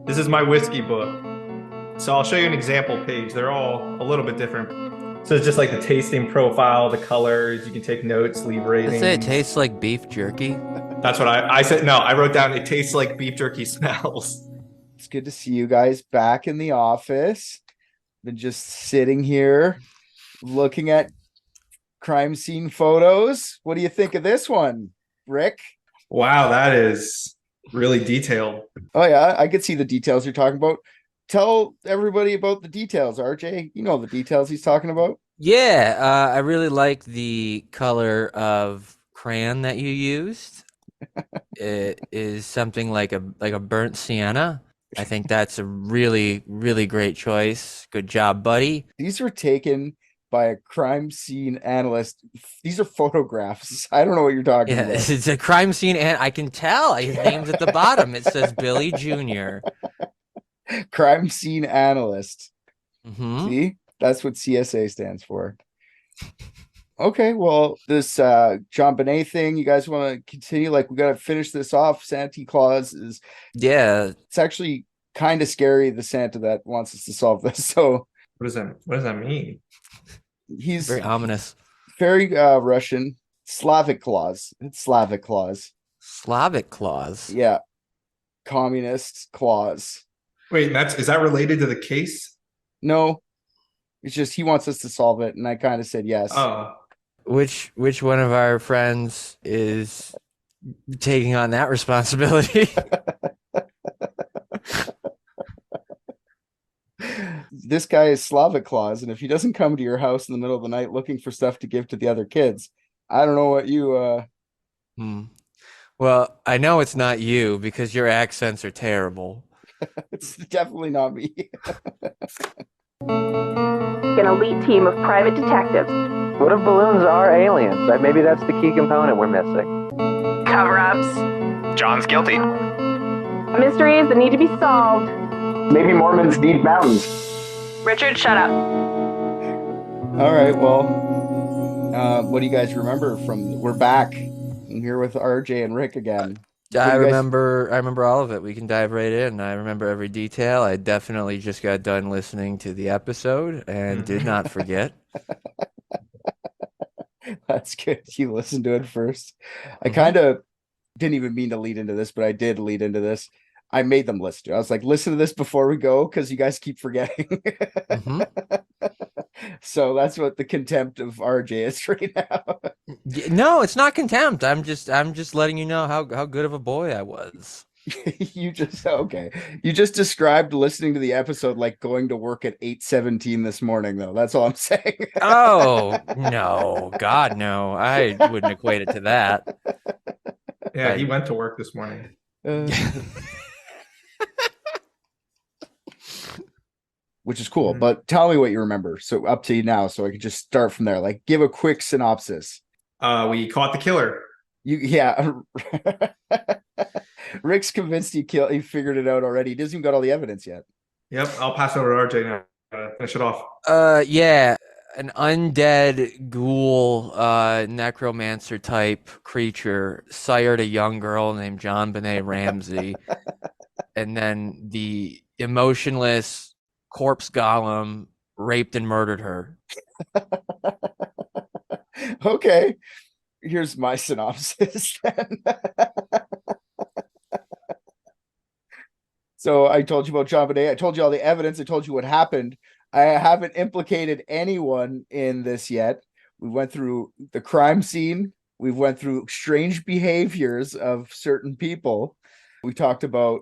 This is my whiskey book. So I'll show you an example page. They're all a little bit different. So it's just like the tasting profile, the colors. You can take notes, leave Let's say it ratings. tastes like beef jerky. That's what I said. No, I wrote down it tastes like beef jerky smells. It's good to see you guys back in the office. Been just sitting here looking at crime scene photos. What do you think of this one, Rick? Wow, that is really detailed. Oh yeah, I could see the details you're talking about. Tell everybody about the details, RJ. You know the details he's talking about. Yeah, I really like the color of crayon that you used. It is something like a burnt sienna. I think that's a really, really great choice. Good job, buddy. These were taken by a crime scene analyst. These are photographs. I don't know what you're talking Yeah, about. it's a crime scene, and I can tell his name's at the bottom. It says Billy Jr. Crime scene analyst. Hmm. See? That's what CSA stands for. Okay, well, this JonBenet thing, you guys want to continue? Like, we got to finish this off. Santa Claus is, Yeah, it's actually kind of scary, the Santa that wants us to solve this. So What does that mean? he's very ominous. very Russian. Slavic Claus. It's Slavic Claus. Slavic Claus. Yeah. Communist Claus. Wait, is that related to the case? No, it's just he wants us to solve it. And I kind of said yes. Oh, Which one of our friends is taking on that responsibility? This guy is Slavic Claus, and if he doesn't come to your house in the middle of the night looking for stuff to give to the other kids, I don't know what you Well, I know it's not you because your accents are terrible. it's definitely not me. An elite team of private detectives. What if balloons are aliens? Maybe that's the key component we're missing. Cover-ups. John's guilty. Mysteries that need to be solved. Maybe Mormons need mountains. Richard, shut up. All right, well, what do you guys remember from? We're back. I'm here with RJ and Rick again. I you guys- remember all of it. We can dive right in. I remember every detail. I definitely just got done listening to the episode and did not forget. That's good. You listened to it first. I Mhm. kind of didn't even mean to lead into this, but I did lead into this. I made them listen to it. I was like, listen to this before we go because you guys keep forgetting. Mhm. So that's what the contempt of RJ is right now. No, it's not contempt. I'm just letting you know how good of a boy I was. You just described listening to the episode like going to work at 8:17 this morning, though. That's all I'm saying. Oh, no. God, no. I wouldn't equate it to that. yeah, he went to work this morning. Which is cool, but tell me what you remember. So up to you now, so I could just start from there. Like, give a quick synopsis. We caught the killer. Yeah. Rick's convinced he figured it out already. He doesn't even got all the evidence yet. Yep, I'll pass it over to RJ now. Finish it off. Yeah, an undead ghoul, necromancer type creature sired a young girl named JonBenet Ramsey, and then the emotionless corpse golem raped and murdered her. Okay. Here's my synopsis then. So I told you about JonBenet. I told you all the evidence. I told you what happened. I haven't implicated anyone in this yet. We went through the crime scene. We went through strange behaviors of certain people. We talked about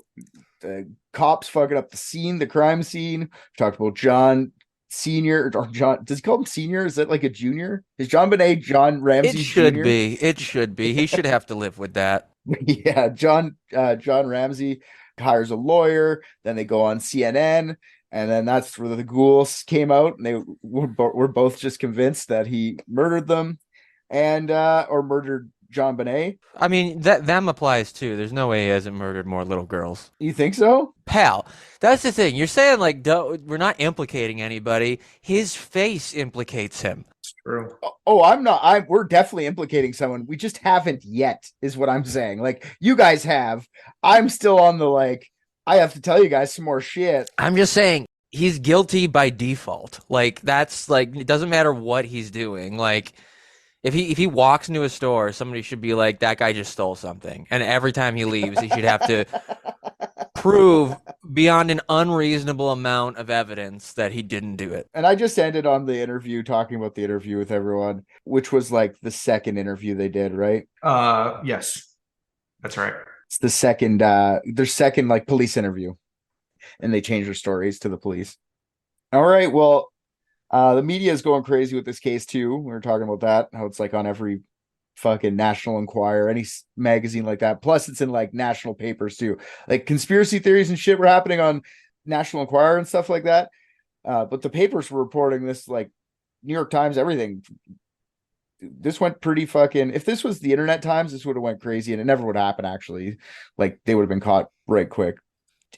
the cops fucking up the scene, the crime scene. We talked about John Senior or John. Does he call him Senior? Is that like a junior? Is JonBenet John Ramsey? It should Jr.? be. It should be. He should have to live with that. Yeah, John Ramsey hires a lawyer. Then they go on CNN, and then that's where the ghouls came out, and they were both just convinced that he murdered them, and or murdered JonBenet. I mean, them applies too. There's no way he hasn't murdered more little girls. You think so? Pal, that's the thing. You're saying like we're not implicating anybody. His face implicates him. It's true. Oh, I'm not. We're definitely implicating someone. We just haven't yet, is what I'm saying. Like, you guys have. I'm still on the like, I have to tell you guys some more shit. I'm just saying he's guilty by default. Like that's like it doesn't matter what he's doing. Like if he walks into a store, somebody should be like, that guy just stole something. And every time he leaves, he should have to prove beyond an unreasonable amount of evidence that he didn't do it. And I just ended on the interview talking about the interview with everyone, which was like the second interview they did, right? Yes, that's right. It's the second, their second like police interview, and they changed their stories to the police. All right, well, the media is going crazy with this case too. We were talking about that, how it's like on every fucking National Enquirer, any magazine like that. Plus, it's in like national papers too. Like conspiracy theories and shit were happening on National Enquirer and stuff like that. But the papers were reporting this, like New York Times, everything. This went pretty fucking. If this was the Internet Times, this would have went crazy, and it never would happen. Actually, like they would have been caught right quick.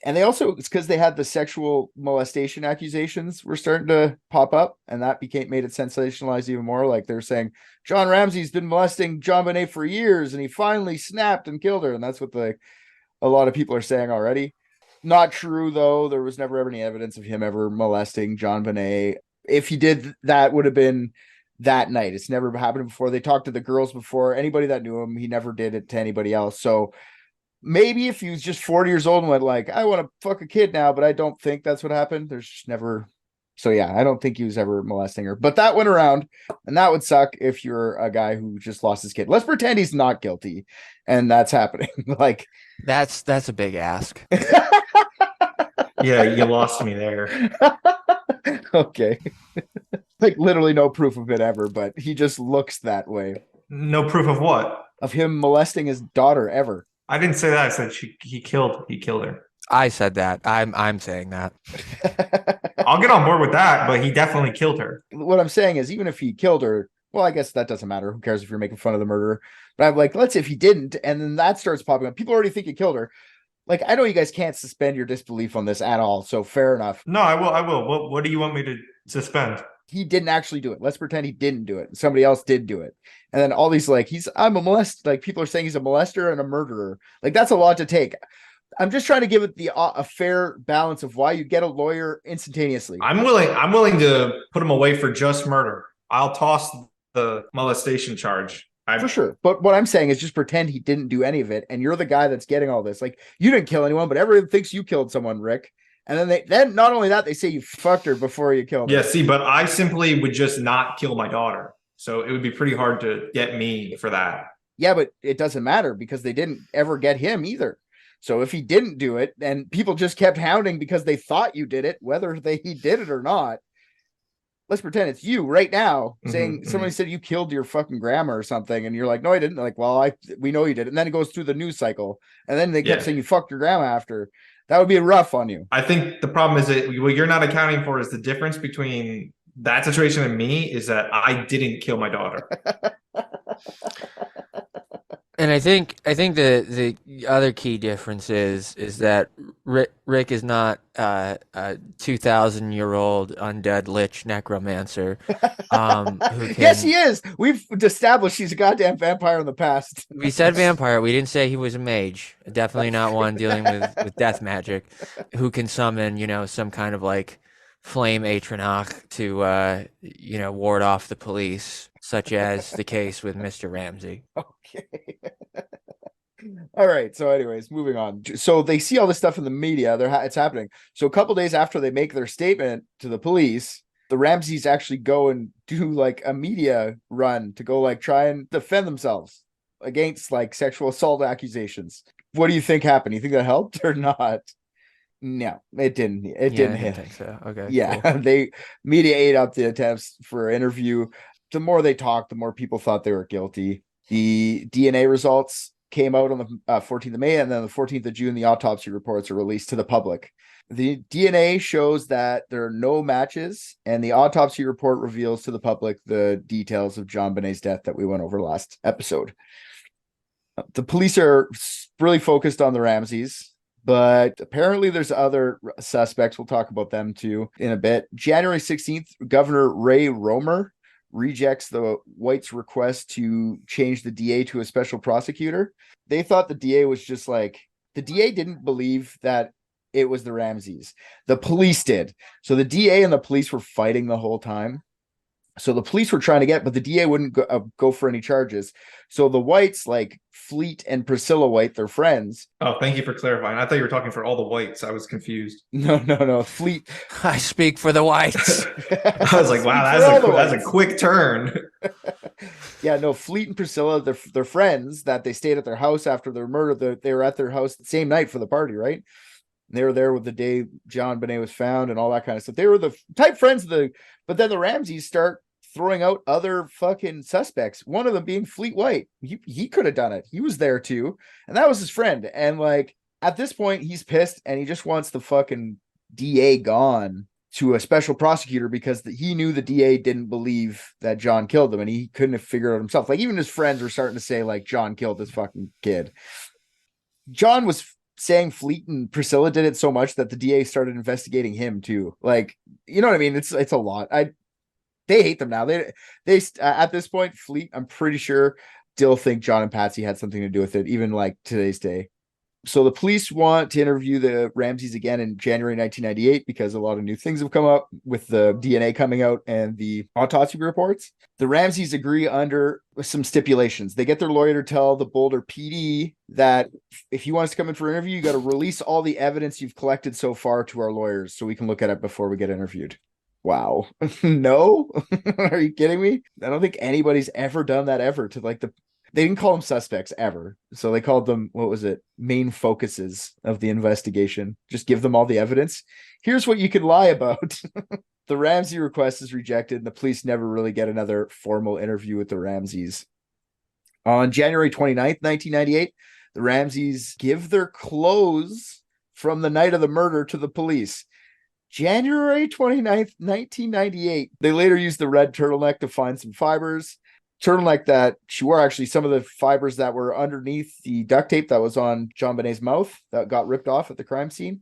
And they also, it's because they had the sexual molestation accusations were starting to pop up, and that made it sensationalized even more. Like they're saying John Ramsey's been molesting JonBenet for years, and he finally snapped and killed her, and that's what a lot of people are saying already. Not true though. There was never ever any evidence of him ever molesting JonBenet. If he did, that would have been that night. It's never happened before. They talked to the girls before. Anybody that knew him, he never did it to anybody else. So maybe if he was just 40 years old and went like, I want to fuck a kid now, but I don't think that's what happened. There's just never. So yeah, I don't think he was ever molesting her, but that went around, and that would suck if you're a guy who just lost his kid. Let's pretend he's not guilty, and that's happening. Like That's a big ask. Yeah, you lost me there. Okay. Like literally no proof of it ever, but he just looks that way. No proof of what? Of him molesting his daughter ever. I didn't say that. I said he killed her. I said that. I'm saying that. I'll get on board with that, but he definitely killed her. What I'm saying is, even if he killed her, well, I guess that doesn't matter. Who cares if you're making fun of the murderer? But I'm like, let's say if he didn't, and then that starts popping up. People already think he killed her. Like, I know you guys can't suspend your disbelief on this at all, so fair enough. No, I will. What do you want me to suspend? He didn't actually do it. Let's pretend he didn't do it. Somebody else did do it. And then all these, like, I'm a molester. Like, people are saying he's a molester and a murderer. Like, that's a lot to take. I'm just trying to give it a fair balance of why you get a lawyer instantaneously. I'm willing to put him away for just murder. I'll toss the molestation charge. For sure. But what I'm saying is just pretend he didn't do any of it, and you're the guy that's getting all this. Like, you didn't kill anyone, but everyone thinks you killed someone, Rick. And then not only that, they say you fucked her before you killed her. Yeah, see, but I simply would just not kill my daughter. So it would be pretty hard to get me for that. Yeah, but it doesn't matter because they didn't ever get him either. So if he didn't do it and people just kept hounding because they thought you did it, whether he did it or not, let's pretend it's you right now saying somebody said you killed your fucking grandma or something. And you're like, no, I didn't. Like, well, we know you did. And then it goes through the news cycle. And then they kept saying you fucked your grandma after. That would be rough on you. I think the problem is that what you're not accounting for is the difference between that situation and me is that I didn't kill my daughter. And I think the other key difference is that Rick is not a 2,000-year-old undead lich necromancer. Yes, he is. We've established he's a goddamn vampire in the past. We said vampire. We didn't say he was a mage. Definitely not one dealing with death magic, who can summon some kind of like flame Atronach to ward off the police, such as the case with Mr. Ramsey. Okay. All right. So anyways, moving on. So they see all this stuff in the media. It's happening. So a couple days after they make their statement to the police, the Ramseys actually go and do like a media run to go like try and defend themselves against like sexual assault accusations. What do you think happened? You think that helped or not? No, it didn't. It didn't hit. I think so. Okay. Yeah. Cool. They media ate up the attempts for interview. The more they talked, the more people thought they were guilty. The DNA results came out on the 14th of May, and then the 14th of June, the autopsy reports are released to the public. The DNA shows that there are no matches, and the autopsy report reveals to the public the details of JonBenet's death that we went over last episode. The police are really focused on the Ramseys, but apparently there's other suspects. We'll talk about them too in a bit. January 16th, Governor Ray Romer rejects the Whites' request to change the DA to a special prosecutor. They thought the DA was just like, the DA didn't believe that it was the Ramseys. The police did. So the DA and the police were fighting the whole time. So the police were trying to but the DA wouldn't go for any charges. So the Whites, like Fleet and Priscilla White, they're friends. Oh, thank you for clarifying. I thought you were talking for all the Whites. I was confused. No. Fleet. I speak for the Whites. I was like, wow, that's a quick turn. Yeah, no, Fleet and Priscilla, they're friends that they stayed at their house after their murder. They were at their house the same night for the party, right? They were there with the day JonBenet was found and all that kind of stuff. They were the type friends but then the Ramseys start throwing out other fucking suspects. One of them being Fleet White. He could have done it. He was there too. And that was his friend. And like at this point, he's pissed and he just wants the fucking DA gone to a special prosecutor because he knew the DA didn't believe that John killed him and he couldn't have figured it out himself. Like even his friends were starting to say like John killed this fucking kid. John was saying Fleet and Priscilla did it so much that the DA started investigating him too. Like, you know what I mean? It's a lot. They hate them now. They at this point, Fleet, I'm pretty sure, still think John and Patsy had something to do with it, even like today's day. So the police want to interview the Ramseys again in January 1998 because a lot of new things have come up with the DNA coming out and the autopsy reports. The Ramseys agree under some stipulations. They get their lawyer to tell the Boulder PD that if he wants to come in for an interview, you got to release all the evidence you've collected so far to our lawyers so we can look at it before we get interviewed. Wow. No? Are you kidding me? I don't think anybody's ever done that ever to like they didn't call them suspects ever. So they called them, what was it? Main focuses of the investigation. Just give them all the evidence. Here's what you can lie about. The Ramsey request is rejected and the police never really get another formal interview with the Ramseys. On January 29th, 1998, the Ramseys give their clothes from the night of the murder to the police. January 29th, 1998. They later used the red turtleneck to find some fibers. Turtleneck that she wore, actually, some of the fibers that were underneath the duct tape that was on JonBenet's mouth that got ripped off at the crime scene.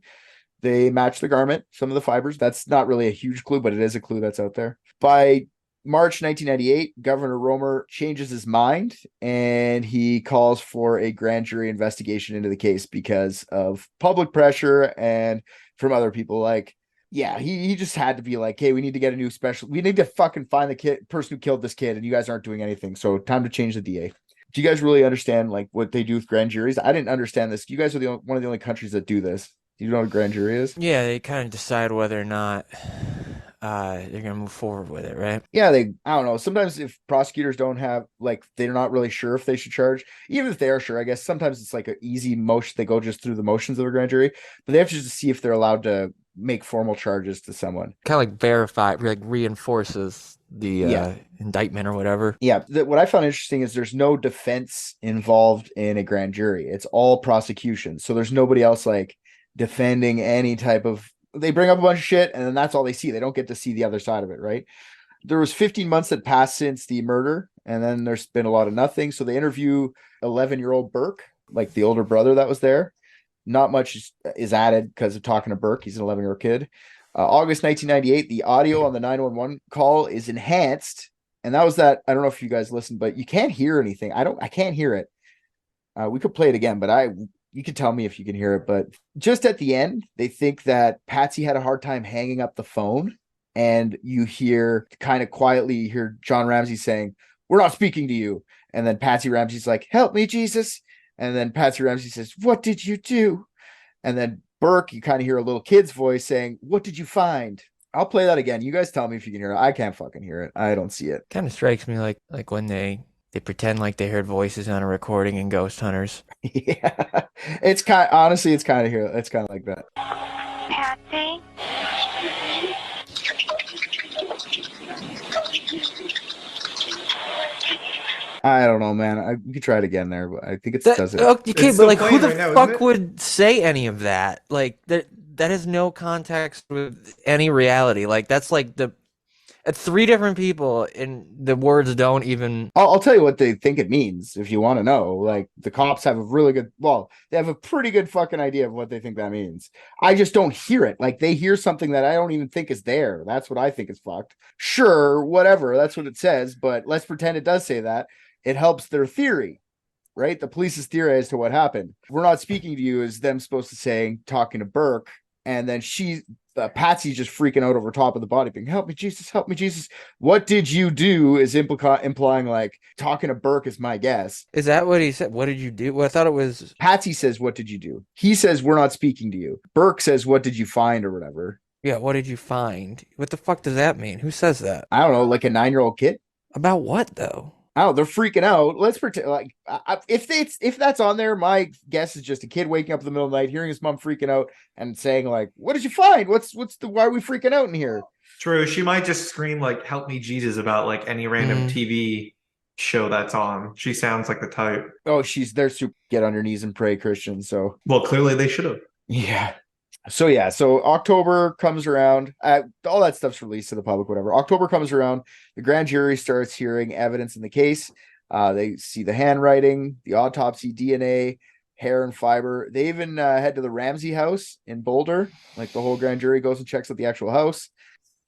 They matched the garment, some of the fibers. That's not really a huge clue, but it is a clue that's out there. By March 1998, Governor Romer changes his mind and he calls for a grand jury investigation into the case because of public pressure and from other people. Like, yeah, he just had to be like, hey, we need to get a new special. We need to fucking find the person who killed this kid, and you guys aren't doing anything. So time to change the DA. Do you guys really understand like what they do with grand juries? I didn't understand this. You guys are one of the only countries that do this. Do you know what a grand jury is? Yeah, they kind of decide whether or not they're gonna move forward with it, right? Yeah, I don't know. Sometimes if prosecutors don't have they're not really sure if they should charge, even if they are sure, I guess sometimes it's like an easy motion. They go just through the motions of a grand jury, but they have to just see if they're allowed to make formal charges to someone. Kind of like verify, like reinforces the indictment or whatever. Yeah. What I found interesting is there's no defense involved in a grand jury. It's all prosecution. So there's nobody else like defending any type of, they bring up a bunch of shit and then that's all they see. They don't get to see the other side of it. Right. There was 15 months that passed since the murder and then there's been a lot of nothing. So they interview 11-year-old Burke, like the older brother that was there. Not much is added because of talking to Burke. He's an 11-year-old kid. August 1998, the audio on the 911 call is enhanced. And that was that. I don't know if you guys listened, but you can't hear anything. I can't hear it. We could play it again, but you can tell me if you can hear it. But just at the end, they think that Patsy had a hard time hanging up the phone. And you hear kind of quietly, you hear John Ramsey saying, "We're not speaking to you." And then Patsy Ramsey's like, "Help me, Jesus." And then Patsy Ramsey says, "What did you do?" And then Burke, you kind of hear a little kid's voice saying, "What did you find?" I'll play that again. You guys tell me if you can hear it. I can't fucking hear it. I don't see it. Kind of strikes me like when they pretend like they heard voices on a recording in Ghost Hunters. Yeah. It's kind honestly, it's kind of here. It's kind of like that. Patsy? I don't know, man. We could try it again there, but I think it does it. Okay, It's but like, still who the playing right now, fuck isn't it? would say any of that? Like that has no context with any reality. Like that's like three different people, and the words don't even. I'll tell you what they think it means if you want to know. Like the cops have they have a pretty good fucking idea of what they think that means. I just don't hear it. Like they hear something that I don't even think is there. That's what I think is fucked. Sure, whatever. That's what it says, but let's pretend it does say that. It helps their theory. right? The police is theorizing as to what happened. We're not speaking to you is them supposed to say, talking to Burke. And then Patsy's just freaking out over top of the body, being, help me, Jesus, help me, Jesus. What did you do is implying like talking to Burke is my guess. Is that what he said? What did you do? Well, I thought it was... Patsy says, what did you do? He says, we're not speaking to you. Burke says, what did you find or whatever? Yeah, what did you find? What the fuck does that mean? Who says that? I don't know, like a 9-year-old kid? About what, though? Oh, they're freaking out. Let's pretend like if that's on there, my guess is just a kid waking up in the middle of the night, hearing his mom freaking out and saying like, "What did you find? Why are we freaking out in here?" True. She might just scream like, "Help me, Jesus," about like any random TV show that's on. She sounds like the type. Oh, they're super get on your knees and pray Christian. So well, clearly they should have. Yeah. So October comes around, all that stuff's released to the public, whatever. October comes around, the grand jury starts hearing evidence in the case. They see the handwriting, the autopsy, DNA, hair and fiber. They even head to the Ramsey house in Boulder. Like the whole grand jury goes and checks out the actual house.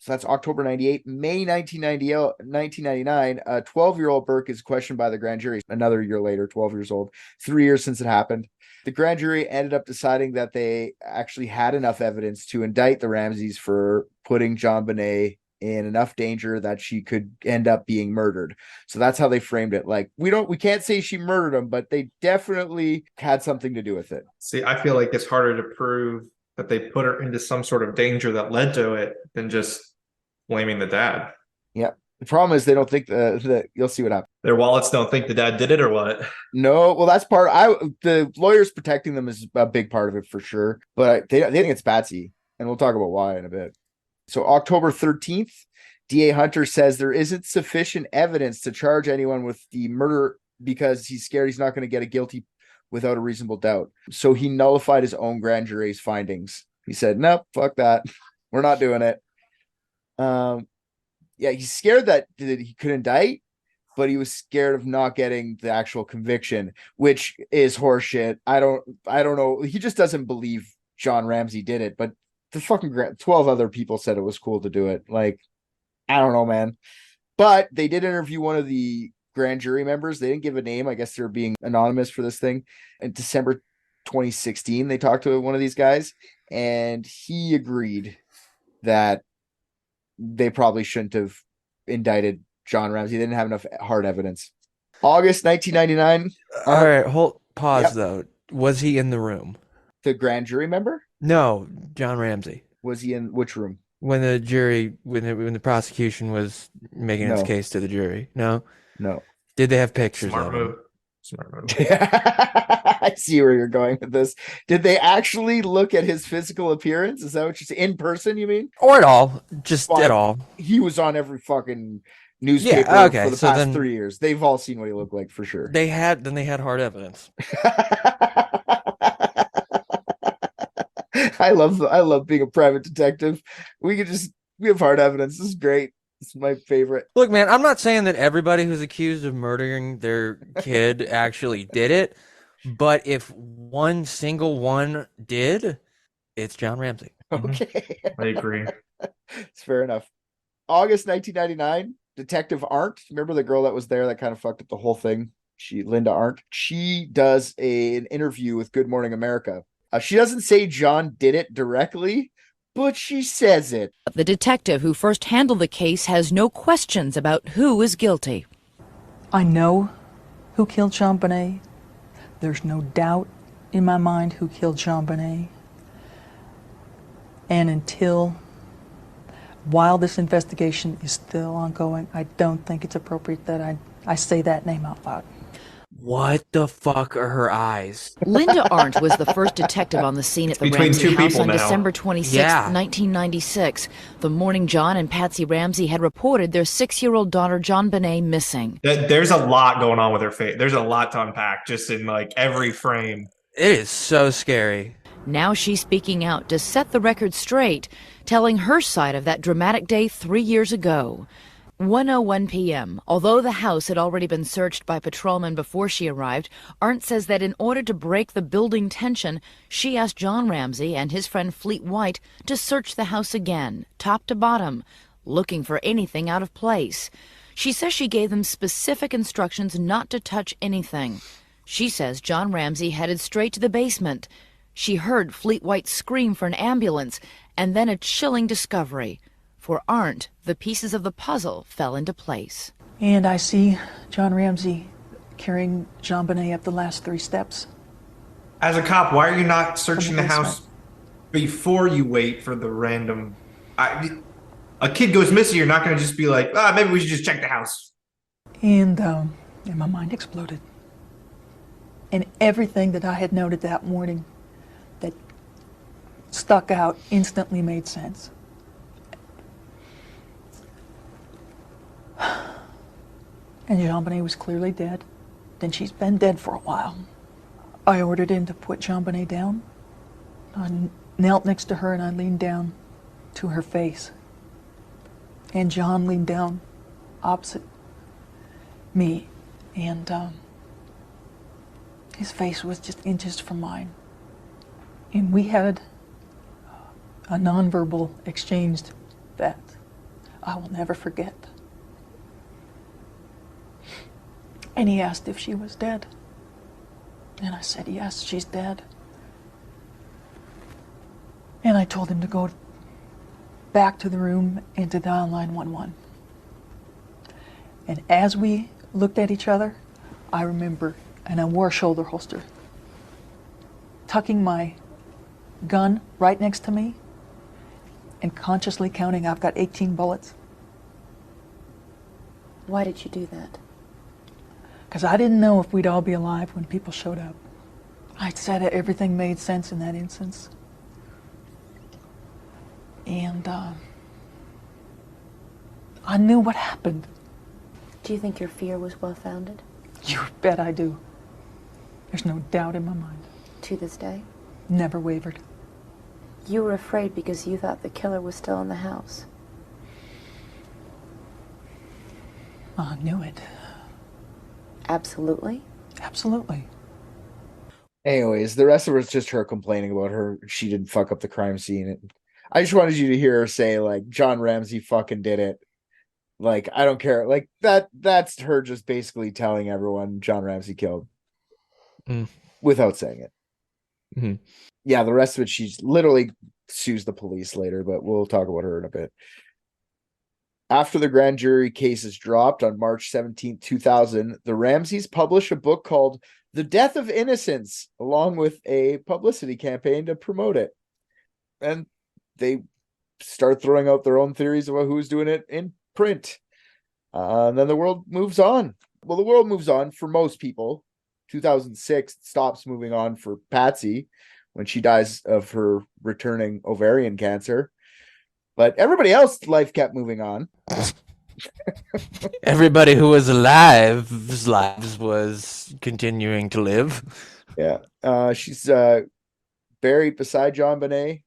So that's October 98. May 1999, a 12-year-old Burke is questioned by the grand jury. Another year later, 12 years old, 3 years since it happened. The grand jury ended up deciding that they actually had enough evidence to indict the Ramseys for putting JonBenet in enough danger that she could end up being murdered. So that's how they framed it. Like, we can't say she murdered him, but they definitely had something to do with it. See, I feel like it's harder to prove that they put her into some sort of danger that led to it than just blaming the dad. Yeah. The problem is they don't think you'll see what happens. Their wallets don't think the dad did it or what? No, well, that's the lawyers protecting them is a big part of it for sure. But they think it's Patsy, and we'll talk about why in a bit. So October 13th, DA Hunter says there isn't sufficient evidence to charge anyone with the murder because he's scared he's not going to get a guilty without a reasonable doubt. So he nullified his own grand jury's findings. He said, nope, fuck that. We're not doing it. Yeah, he's scared that he could indict, but he was scared of not getting the actual conviction, which is horseshit. I don't know. He just doesn't believe John Ramsey did it, but the fucking 12 other people said it was cool to do it. Like, I don't know, man. But they did interview one of the grand jury members. They didn't give a name. I guess they're being anonymous for this thing. In December 2016, they talked to one of these guys, and he agreed that they probably shouldn't have indicted John Ramsey. They didn't have enough hard evidence. August 1999. All right, pause though. Was he in the room? The grand jury member? No, John Ramsey. Was he in which room? When the jury, when the prosecution was making its case to the jury. No. Did they have pictures of him? Smart move. I see where you're going with this. Did they actually look at his physical appearance? Is that what you're saying? In person, you mean? Or at all? Just at all. He was on every fucking newspaper for the past 3 years. They've all seen what he looked like for sure. They had hard evidence. I love being a private detective. We have hard evidence. This is great. It's my favorite. Look, man, I'm not saying that everybody who's accused of murdering their kid actually did it, but if one single one did, it's John Ramsey. Okay. I agree. It's fair enough. August 1999, Detective Arndt, remember the girl that was there that kind of fucked up the whole thing? Linda Arndt. She does an interview with Good Morning America. She doesn't say John did it directly, but she says it. The detective who first handled the case has no questions about who is guilty. I know who killed JonBenet. There's no doubt in my mind who killed JonBenet. And while this investigation is still ongoing, I don't think it's appropriate that I say that name out loud. What the fuck are her eyes? Linda Arndt was the first detective on the scene at the Ramsey house on December 26, 1996. The morning John and Patsy Ramsey had reported their 6-year-old daughter JonBenet missing. There's a lot going on with her face. There's a lot to unpack just in like every frame. It is so scary. Now she's speaking out to set the record straight, telling her side of that dramatic day 3 years ago. 1:01 p.m. Although the house had already been searched by patrolmen before she arrived, Arndt says that in order to break the building tension, she asked John Ramsey and his friend Fleet White to search the house again, top to bottom, looking for anything out of place. She says she gave them specific instructions not to touch anything. She says John Ramsey headed straight to the basement. She heard Fleet White scream for an ambulance, and then a chilling discovery. For Arndt, the pieces of the puzzle fell into place. And I see John Ramsey carrying JonBenet up the last 3 steps. As a cop, why are you not searching the house before you wait for the random... a kid goes missing, you're not going to just be like, maybe we should just check the house. And my mind exploded. And everything that I had noted that morning that stuck out instantly made sense. And JonBenet was clearly dead. Then she's been dead for a while. I ordered him to put JonBenet down. I knelt next to her and I leaned down to her face. And John leaned down opposite me. And his face was just inches from mine. And we had a nonverbal exchange that I will never forget. And he asked if she was dead. And I said, yes, she's dead. And I told him to go back to the room and to dial 911. And as we looked at each other, I remember, and I wore a shoulder holster, tucking my gun right next to me and consciously counting, I've got 18 bullets. Why did you do that? Because I didn't know if we'd all be alive when people showed up. I said everything made sense in that instance. And I knew what happened. Do you think your fear was well-founded? You bet I do. There's no doubt in my mind. To this day? Never wavered. You were afraid because you thought the killer was still in the house. I knew it. Absolutely? Absolutely. Anyways, the rest of it was just her complaining about her. She didn't fuck up the crime scene. I just wanted you to hear her say, like, John Ramsey fucking did it. Like, I don't care. Like, that's her just basically telling everyone John Ramsey killed without saying it. Mm-hmm. Yeah, the rest of it, she's literally sues the police later, but we'll talk about her in a bit. After the grand jury case is dropped on March 17, 2000, the Ramseys publish a book called The Death of Innocence, along with a publicity campaign to promote it. And they start throwing out their own theories about who's doing it in print. And then the world moves on. Well, the world moves on for most people. 2006 stops moving on for Patsy when she dies of her returning ovarian cancer. But everybody else's life kept moving on. Everybody who was alive's lives was continuing to live. Yeah. She's buried beside JonBenet,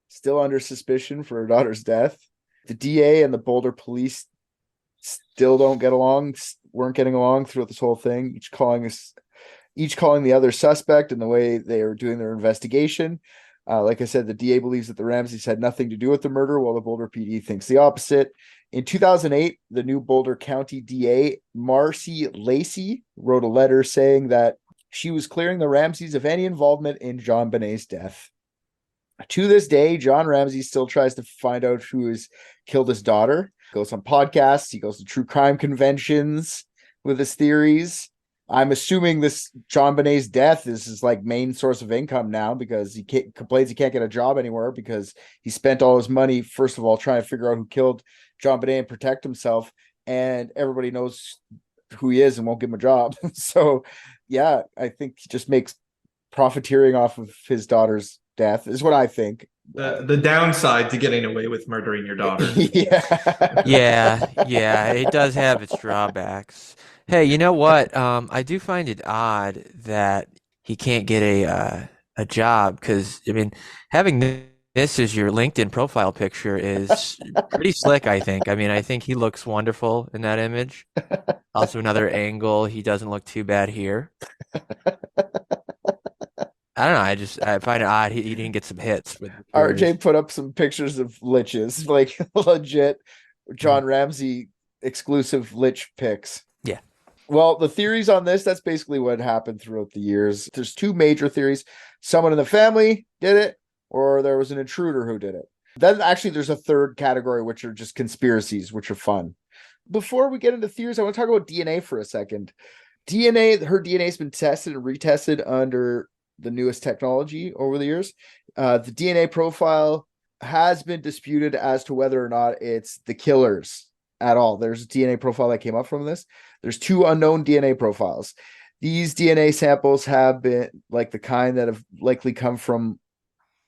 still under suspicion for her daughter's death. The DA and the Boulder police still weren't getting along throughout this whole thing, each calling the other suspect in the way they were doing their investigation. Like I said, the DA believes that the Ramseys had nothing to do with the murder, while the Boulder PD thinks the opposite. In 2008, the new Boulder County DA, Marcy Lacey, wrote a letter saying that she was clearing the Ramseys of any involvement in JonBenet's death. To this day, John Ramsey still tries to find out who has killed his daughter. He goes on podcasts. He goes to true crime conventions with his theories. I'm assuming this JonBenet's death is his like main source of income now, because he complains he can't get a job anywhere because he spent all his money, first of all, trying to figure out who killed JonBenet and protect himself. And everybody knows who he is and won't give him a job. So, yeah, I think he just makes profiteering off of his daughter's death is what I think. The downside to getting away with murdering your daughter. Yeah, it does have its drawbacks. Hey, you know what? I do find it odd that he can't get a job, because I mean, having this as your LinkedIn profile picture is pretty slick, I think. I mean, I think he looks wonderful in that image. Also, another angle, he doesn't look too bad here. I don't know. I find it odd he didn't get some hits. RJ put up some pictures of liches, like legit John Ramsey exclusive lich pics. Yeah. Well, the theories on this, that's basically what happened throughout the years. There's two major theories. Someone in the family did it, or there was an intruder who did it. Then actually there's a third category, which are just conspiracies, which are fun. Before we get into theories, I want to talk about DNA for a second. Her DNA has been tested and retested under the newest technology over the years. The DNA profile has been disputed as to whether or not it's the killers at all. There's a DNA profile that came up from this. There's two unknown DNA profiles. These DNA samples have been like the kind that have likely come from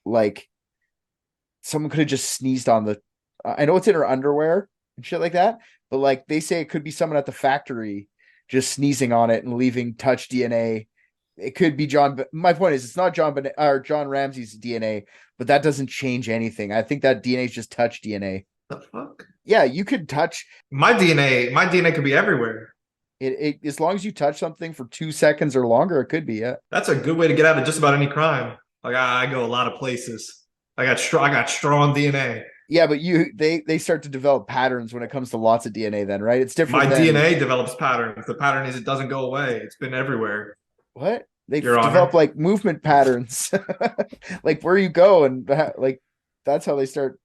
like someone could have just sneezed on the I know it's in her underwear and shit like that, but like they say it could be someone at the factory just sneezing on it and leaving touch DNA. It could be John. My point is, it's not JonBenet or John Ramsey's DNA, but that doesn't change anything. I think that DNA is just touch DNA. The fuck? Yeah, you could touch my DNA. My DNA could be everywhere. It as long as you touch something for 2 seconds or longer, it could be. Yeah, that's a good way to get out of just about any crime. Like I go a lot of places. I got strong DNA. Yeah, but they start to develop patterns when it comes to lots of DNA. Then, right? It's different. My DNA develops patterns. The pattern is it doesn't go away. It's been everywhere. What? They develop like movement patterns, like where you go, and like that's how they start.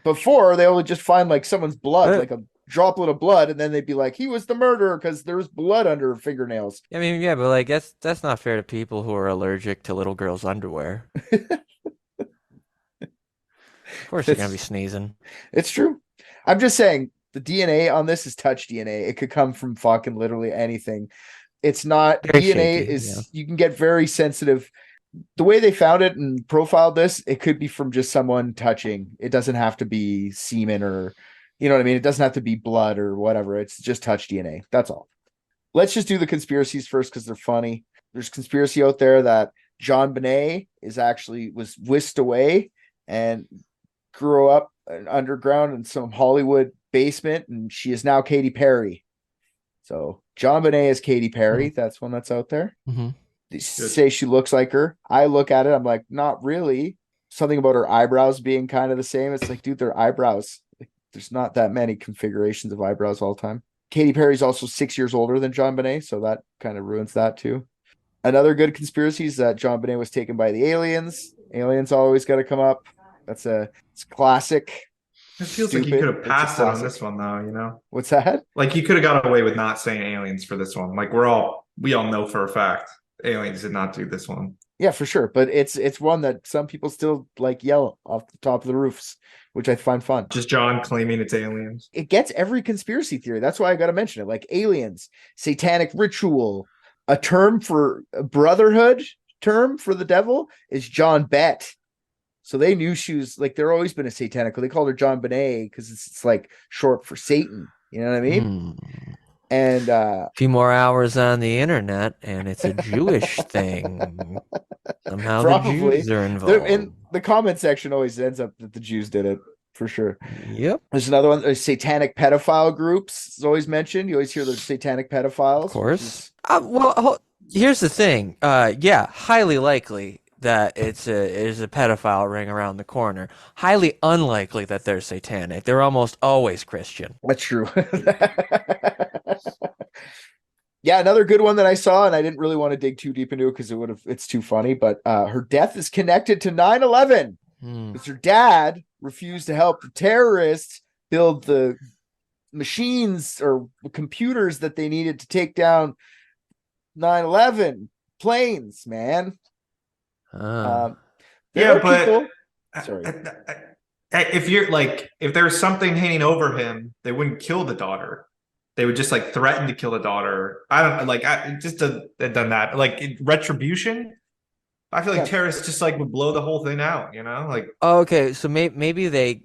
Before they only just find like someone's blood, like a droplet of blood, and then they'd be like, he was the murderer because there was blood under her fingernails. I mean, yeah, but like that's not fair to people who are allergic to little girls' underwear. Of course, you're gonna be sneezing. It's true. I'm just saying the DNA on this is touch DNA. It could come from fucking literally anything. It's not very DNA shaky, is yeah. You can get very sensitive. The way they found it and profiled this, it could be from just someone touching. It doesn't have to be semen or, you know what I mean? It doesn't have to be blood or whatever. It's just touch DNA. That's all. Let's just do the conspiracies first because they're funny. There's conspiracy out there that JonBenet was whisked away and grew up underground in some Hollywood basement, and she is now Katy Perry. So JonBenet is Katy Perry. That's one that's out there. Mm-hmm. They say she looks like her. I look at it, I'm like, not really. Something about her eyebrows being kind of the same. It's like, dude, their eyebrows. Like, there's not that many configurations of eyebrows all the time. Katy Perry's also 6 years older than JonBenet, so that kind of ruins that too. Another good conspiracy is that JonBenet was taken by the aliens. Aliens always got to come up. It's classic. It feels like you could have passed it on this one, though. You know what's that? Like you could have got away with not saying aliens for this one. Like we all know for a fact aliens did not do this one. Yeah, for sure. But it's one that some people still like yell off the top of the roofs, which I find fun. Just John claiming it's aliens. It gets every conspiracy theory. That's why I got to mention it. Like aliens, satanic ritual, a term for a brotherhood term for the devil is JonBenet. So they knew she was like, they're always been a satanic. They called her JonBenet because it's like short for Satan. You know what I mean? And a few more hours on the internet, and it's a Jewish thing. Somehow probably. The Jews are involved. In the comment section always ends up that the Jews did it for sure. Yep. There's another one. There's satanic pedophile groups. It's always mentioned. You always hear there's satanic pedophiles. Of course. Well, here's the thing. Yeah, highly likely that it's a pedophile ring around the corner. Highly unlikely that they're satanic. They're almost always Christian. That's true. Yeah, another good one that I saw, and I didn't really want to dig too deep into it because it's too funny, but her death is connected to 9/11. Because her dad refused to help the terrorists build the machines or computers that they needed to take down 9/11 planes, man. Yeah, but sorry. If there's something hanging over him, they wouldn't kill the daughter. They would just like threaten to kill the daughter. I don't just done that. Like retribution. I feel like terrorists just like would blow the whole thing out. You know, like okay, so maybe they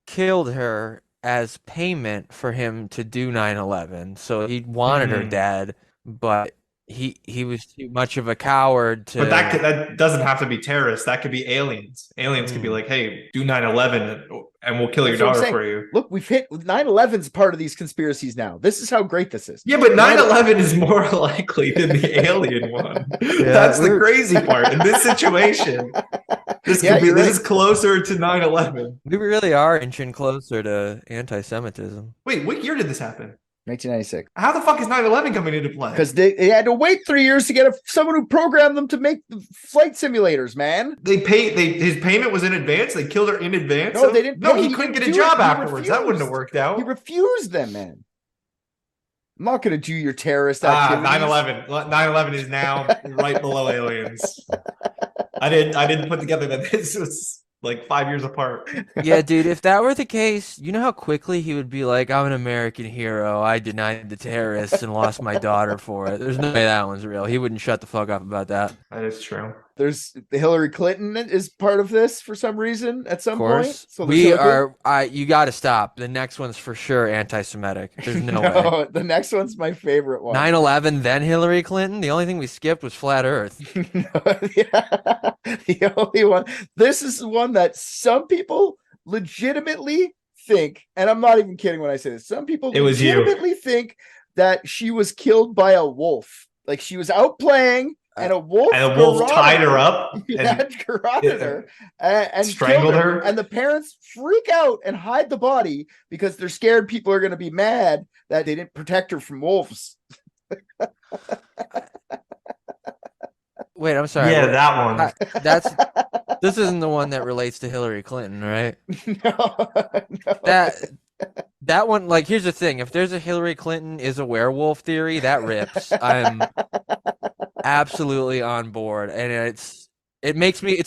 killed her as payment for him to do 9/11. So he wanted her dead, but he was too much of a coward to. But that doesn't have to be terrorists. That could be aliens. Aliens could be like, hey, do 9/11 and we'll kill your daughter for you. Look, we've hit 9/11's part of these conspiracies now. This is how great this is. Yeah, but 9/11 is more likely than the alien one. Yeah, that's the crazy part. In this situation, this is closer to 9/11. We really are inching closer to anti-Semitism. Wait, what year did this happen? 1996. How the fuck is 9/11 coming into play? Because they had to wait 3 years to get someone who programmed them to make the flight simulators, man. His payment was in advance. They killed her in advance. No, they didn't. No, pay. he couldn't get a do job it. He afterwards. That wouldn't have worked out. He refused them, man. I'm not going to do your terrorist activities. 9/11. 9/11 is now right below aliens. I didn't put together that this was like 5 years apart. Yeah, dude, if that were the case, you know how quickly he would be like, I'm an American hero. I denied the terrorists and lost my daughter for it. There's no way that one's real. He wouldn't shut the fuck up about that. That is true. There's Hillary Clinton is part of this for some reason at some point. So we are. You got to stop. The next one's for sure anti-Semitic. There's no way. The next one's my favorite one. 9/11, then Hillary Clinton. The only thing we skipped was flat Earth. Yeah, the only one. This is one that some people legitimately think, and I'm not even kidding when I say this. Some people legitimately think that she was killed by a wolf. Like she was out playing. And a wolf tied her up and garroted her and strangled her. And the parents freak out and hide the body because they're scared people are going to be mad that they didn't protect her from wolves. Wait, I'm sorry. Yeah, that one. This isn't the one that relates to Hillary Clinton, right? No. That one, like, here's the thing. If there's a Hillary Clinton is a werewolf theory, that rips. I'm absolutely on board. And it's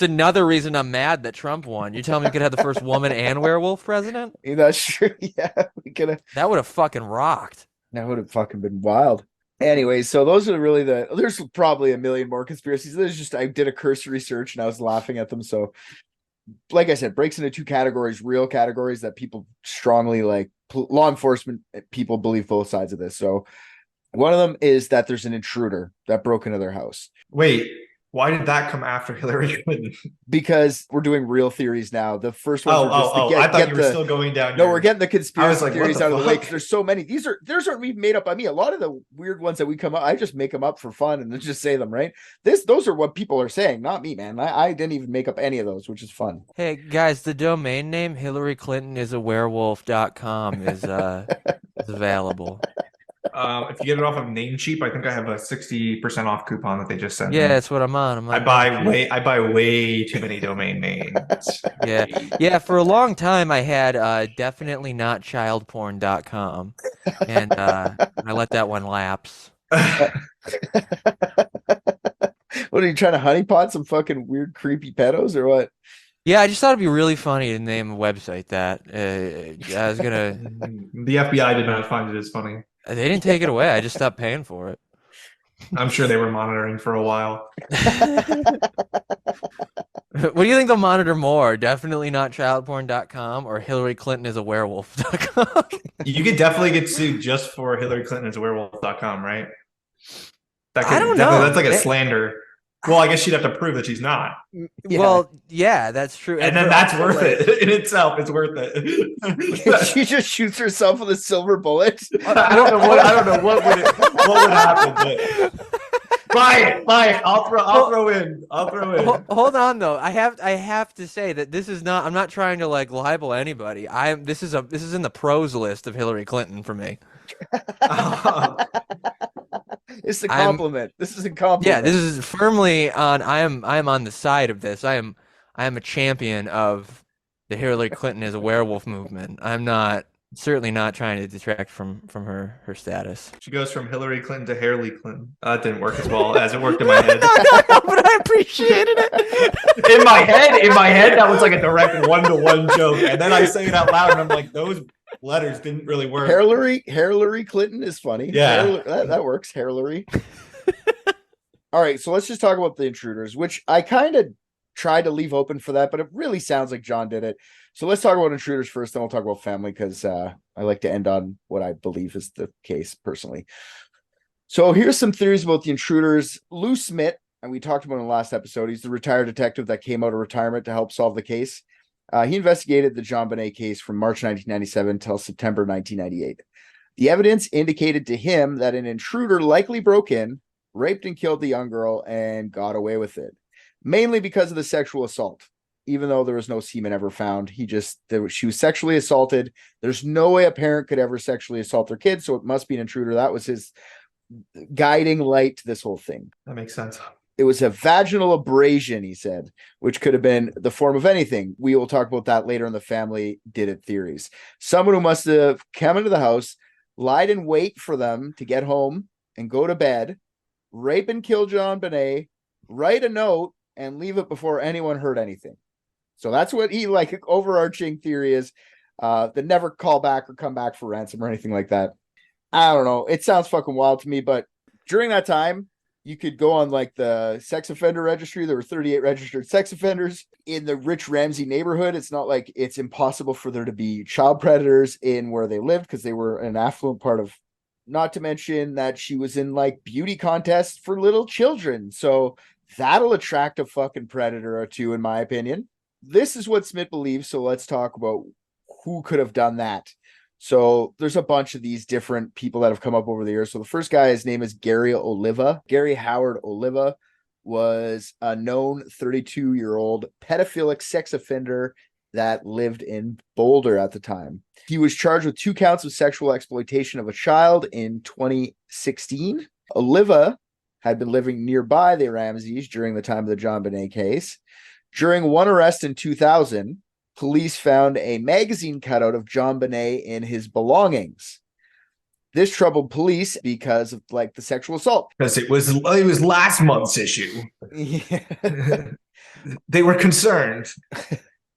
another reason I'm mad that Trump won. You're telling me we could have the first woman and werewolf president? Yeah, that's true. Yeah, we could have. That would have fucking rocked. That would have fucking been wild. Anyway, so those are really there's probably a million more conspiracies. I did a cursory search and I was laughing at them. So like I said, breaks into two categories, real categories that people strongly like. Law enforcement people believe both sides of this. So one of them is that there's an intruder that broke into their house. Wait, why did that come after Hillary Clinton? Because we're doing real theories now. The first one. I thought you were still going down. No, we're getting the conspiracy theories out of the way because there's so many. These aren't even made up by me. A lot of the weird ones that we come up, I just make them up for fun and then just say them, right? Those are what people are saying, not me, man. I didn't even make up any of those, which is fun. Hey guys, the domain name HillaryClintonisAwerewolf.com is available. If you get it off of Namecheap, I think I have a 60% off coupon that they just sent. Yeah, that's what I'm on. I buy way too many domain names. Yeah. For a long time, I had definitely not childporn.com, and I let that one lapse. What are you trying to honeypot some fucking weird, creepy pedos or what? Yeah, I just thought it'd be really funny to name a website that. I was gonna. The FBI did not find it as funny. They didn't take it away. I just stopped paying for it. I'm sure they were monitoring for a while. What do you think they'll monitor more? Definitely not childporn.com or HillaryClintonisAwerewolf.com. You could definitely get sued just for HillaryClintonisAwerewolf.com, right? I don't know. That's like a slander. Well, I guess she'd have to prove that she's not. Yeah. Well, yeah, that's true. And then that's worth it in itself. It's worth it. She just shoots herself with a silver bullet. I don't know what would happen. But buy it. I'll throw in. Hold on though. I have to say that this is not. I'm not trying to like libel anybody. This is in the pros list of Hillary Clinton for me. It's a compliment. This is a compliment. Yeah, this is firmly on. I am on the side of this. I am a champion of the Hillary Clinton is a werewolf movement. I'm certainly not trying to detract from her status. She goes from Hillary Clinton to Hairly Clinton. That didn't work as well as it worked in my head. No, but I appreciated it. In my head, that was like a direct 1-to-1 joke, and then I say it out loud, and I'm like, those letters didn't really work. Hairlary Clinton is funny. Yeah, that works. Hairlary. All right, so let's just talk about the intruders, which I kind of tried to leave open for that, but it really sounds like John did it. So let's talk about intruders first, then we'll talk about family because I like to end on what I believe is the case personally. So here's some theories about the intruders. Lou Smith, and we talked about in the last episode, he's the retired detective that came out of retirement to help solve the case. He investigated the JonBenet case from March 1997 till September 1998. The evidence indicated to him that an intruder likely broke in, raped and killed the young girl, and got away with it, mainly because of the sexual assault. even though there was no semen ever found. She was sexually assaulted. There's no way a parent could ever sexually assault their kid, so it must be an intruder. That was his guiding light to this whole thing. That makes sense. It was a vaginal abrasion, he said, which could have been the form of anything. We will talk about that later in the family did it theories. Someone who must have come into the house, lied in wait for them to get home and go to bed, rape and kill JonBenet, write a note, and leave it before anyone heard anything. So that's what he overarching theory is. That never call back or come back for ransom or anything like that. I don't know. It sounds fucking wild to me, but during that time, you could go on the sex offender registry. There were 38 registered sex offenders in the rich Ramsey neighborhood. It's not like it's impossible for there to be child predators in where they lived because they were an affluent part of, not to mention that she was in beauty contests for little children. So that'll attract a fucking predator or two, in my opinion. This is what Smith believes. So let's talk about who could have done that. So there's a bunch of these different people that have come up over the years. So the first guy, his name is Gary Oliva. Gary Howard Oliva was a known 32-year-old pedophilic sex offender that lived in Boulder at the time. He was charged with 2 counts of sexual exploitation of a child in 2016. Oliva had been living nearby the Ramseys during the time of the JonBenet case. During one arrest in 2000, police found a magazine cutout of JonBenet in his belongings. This troubled police because of the sexual assault. Because it was last month's issue. Yeah. They were concerned.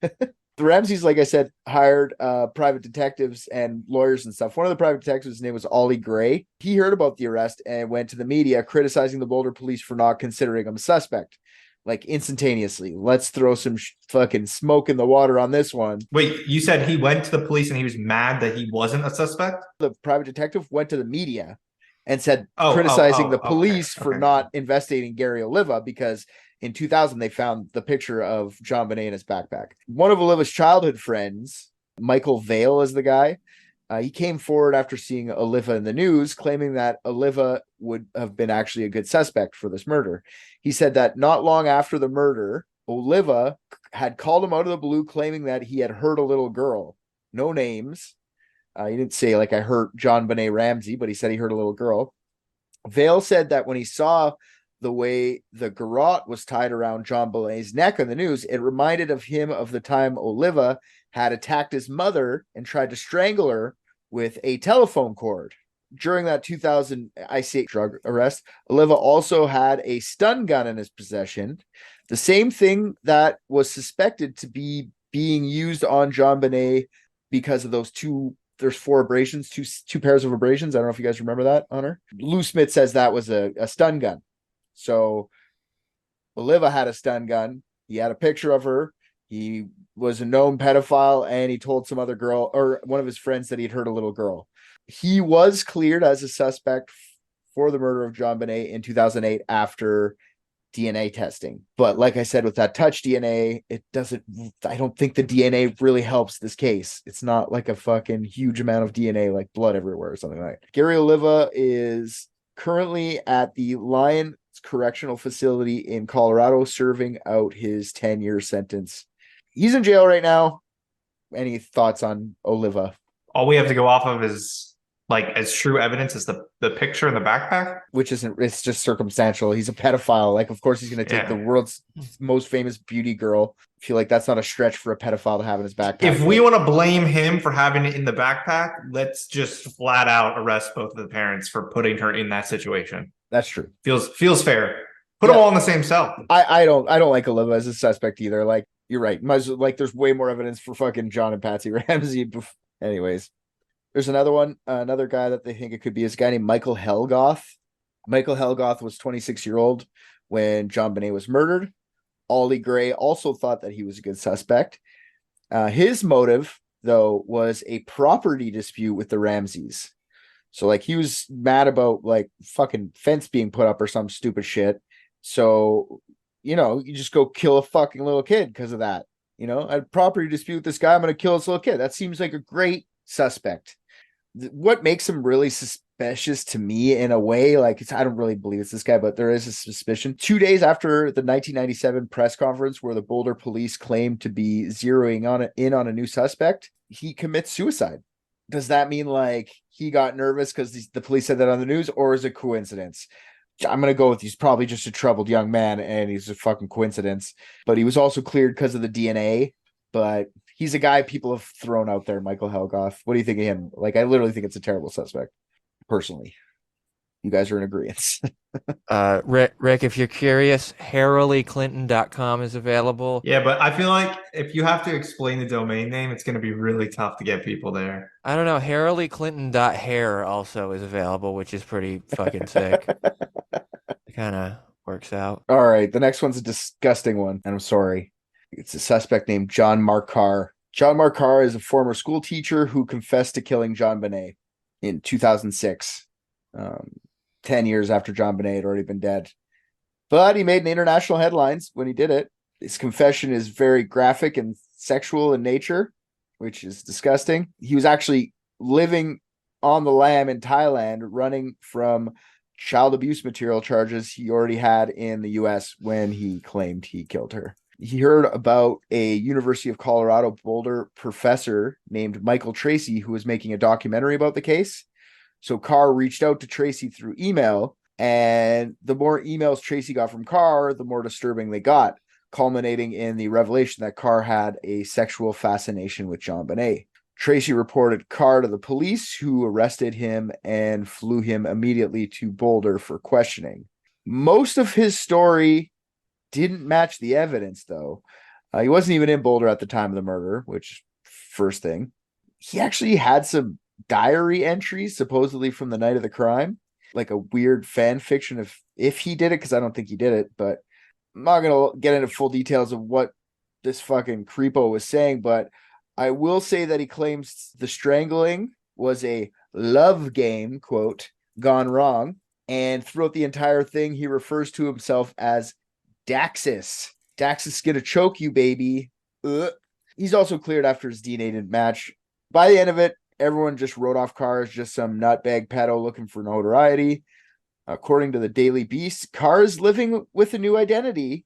The Ramseys, like I said, hired private detectives and lawyers and stuff. One of the private detectives' name was Ollie Gray. He heard about the arrest and went to the media criticizing the Boulder police for not considering him a suspect. Instantaneously. Let's throw some fucking smoke in the water on this one. Wait, you said he went to the police and he was mad that he wasn't a suspect? The private detective went to the media and said, criticizing the police for not investigating Gary Oliva because in 2000 they found the picture of JonBenet in his backpack. One of Oliva's childhood friends, Michael Vale is the guy. He came forward after seeing Oliva in the news, claiming that Oliva would have been actually a good suspect for this murder. He said that not long after the murder, Oliva had called him out of the blue, claiming that he had hurt a little girl. No names. He didn't say, I hurt JonBenet Ramsey, but he said he hurt a little girl. Vale said that when he saw the way the garrote was tied around JonBenet's neck on the news, it reminded him of the time Oliva had attacked his mother and tried to strangle her with a telephone cord. During that 2000 ICH drug arrest, Oliva also had a stun gun in his possession, the same thing that was suspected to be being used on JonBenet because of there's 4 abrasions, two pairs of abrasions. I don't know if you guys remember that, Hunter. Lou Smith says that was a stun gun. So Oliva had a stun gun. He had a picture of her. He was a known pedophile, and he told some other girl or one of his friends that he'd hurt a little girl. He was cleared as a suspect for the murder of JonBenet in 2008 after DNA testing. But like I said, with that touch DNA, I don't think the DNA really helps this case. It's not a fucking huge amount of DNA, blood everywhere or something like that. Gary Oliva is currently at the Lyons Correctional Facility in Colorado, serving out his 10-year sentence. He's in jail right now. Any thoughts on Oliva? All we have to go off of is as true evidence is the picture in the backpack, which it's just circumstantial. He's a pedophile. Of course he's going to take the world's most famous beauty girl. I feel like that's not a stretch for a pedophile to have in his backpack. If we want to blame him for having it in the backpack, let's just flat out arrest both of the parents for putting her in that situation. That's true. Feels fair. Put them all in the same cell. I don't like Oliva as a suspect either. You're right. There's way more evidence for fucking John and Patsy Ramsey. Anyways, there's another one, another guy that they think it could be is a guy named Michael Helgoth. Michael Helgoth was 26-year-old when JonBenet was murdered. Ollie Gray also thought that he was a good suspect. His motive, though, was a property dispute with the Ramseys. So he was mad about fucking fence being put up or some stupid shit. So, you just go kill a fucking little kid because of that. I had a property dispute with this guy. I'm going to kill this little kid. That seems like a great suspect. what makes him really suspicious to me in a way, like I don't really believe it's this guy, but there is a suspicion. 2 days after the 1997 press conference where the Boulder police claimed to be zeroing in on a new suspect, he commits suicide. Does that mean like he got nervous because the police said that on the news, or is it coincidence? I'm going to go with he's probably just a troubled young man and he's a fucking coincidence. But he was also cleared because of the DNA. But he's a guy people have thrown out there, Michael Helgoth. What do you think of him? Like, I literally think it's a terrible suspect, personally. You guys are in agreement. Rick, if you're curious, HAIRlary is available. Yeah, but I feel like if you have to explain the domain name, it's going to be really tough to get people there. I don't know. HAIRlary also is available, which is pretty fucking sick. It kind of works out. All right, the next one's a disgusting one, and I'm sorry. It's a suspect named John Marcar. John Marcar is a former school teacher who confessed to killing JonBenet in 2006. 10 years after JonBenet had already been dead. But he made international headlines when he did it. His confession is very graphic and sexual in nature, which is disgusting. He was actually living on the lam in Thailand, running from child abuse material charges he already had in the US when he claimed he killed her. He heard about a University of Colorado Boulder professor named Michael Tracy who was making a documentary about the case. So Carr reached out to Tracy through email, and the more emails Tracy got from Carr, the more disturbing they got, culminating in the revelation that Carr had a sexual fascination with JonBenet. Tracy reported Carr to the police, who arrested him and flew him immediately to Boulder for questioning. Most of his story didn't match the evidence, though. He wasn't even in Boulder at the time of the murder, which, first thing. He actually had some diary entries supposedly from the night of the crime, like a weird fan fiction of if he did it, because I don't think he did it, but I'm not gonna get into full details of what this fucking creepo was saying, but I will say that he claims the strangling was a love game, quote, gone wrong, and throughout the entire thing he refers to himself as Daxis. Daxis gonna choke you, baby. He's also cleared after his DNA didn't match. By the end of it, everyone just wrote off Carr as just some nutbag pedo looking for notoriety. According to the Daily Beast, Carr is living with a new identity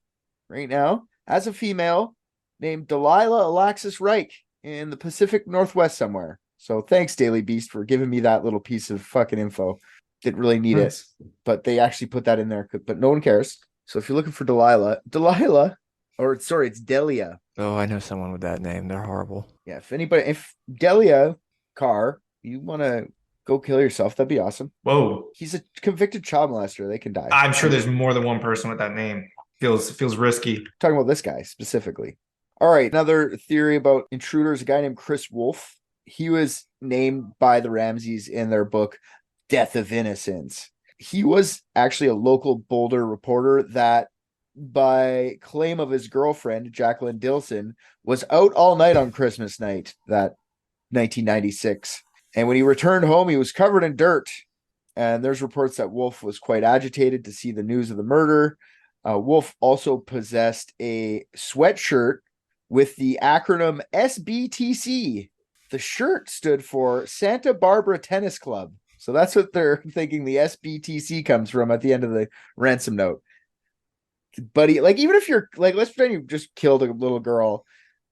right now as a female named Delilah Alexis Reich in the Pacific Northwest somewhere. So thanks, Daily Beast, for giving me that little piece of fucking info. Didn't really need it, but they actually put that in there, but no one cares. So if you're looking for it's Delia. Oh, I know someone with that name. They're horrible. Yeah, if Delia Carr, you want to go kill yourself, that'd be awesome. Whoa. He's a convicted child molester. They can die. I'm sure there's more than one person with that name. Feels risky. Talking about this guy specifically. All right, another theory about intruders, a guy named Chris Wolf. He was named by the Ramseys in their book, Death of Innocence. He was actually a local Boulder reporter that, by claim of his girlfriend, Jacqueline Dilson, was out all night on Christmas night, that 1996. And when he returned home, he was covered in dirt. And there's reports that Wolf was quite agitated to see the news of the murder. Wolf also possessed a sweatshirt with the acronym SBTC. The shirt stood for Santa Barbara Tennis Club. So that's what they're thinking the SBTC comes from at the end of the ransom note. Buddy, like, even if you're like, let's pretend you just killed a little girl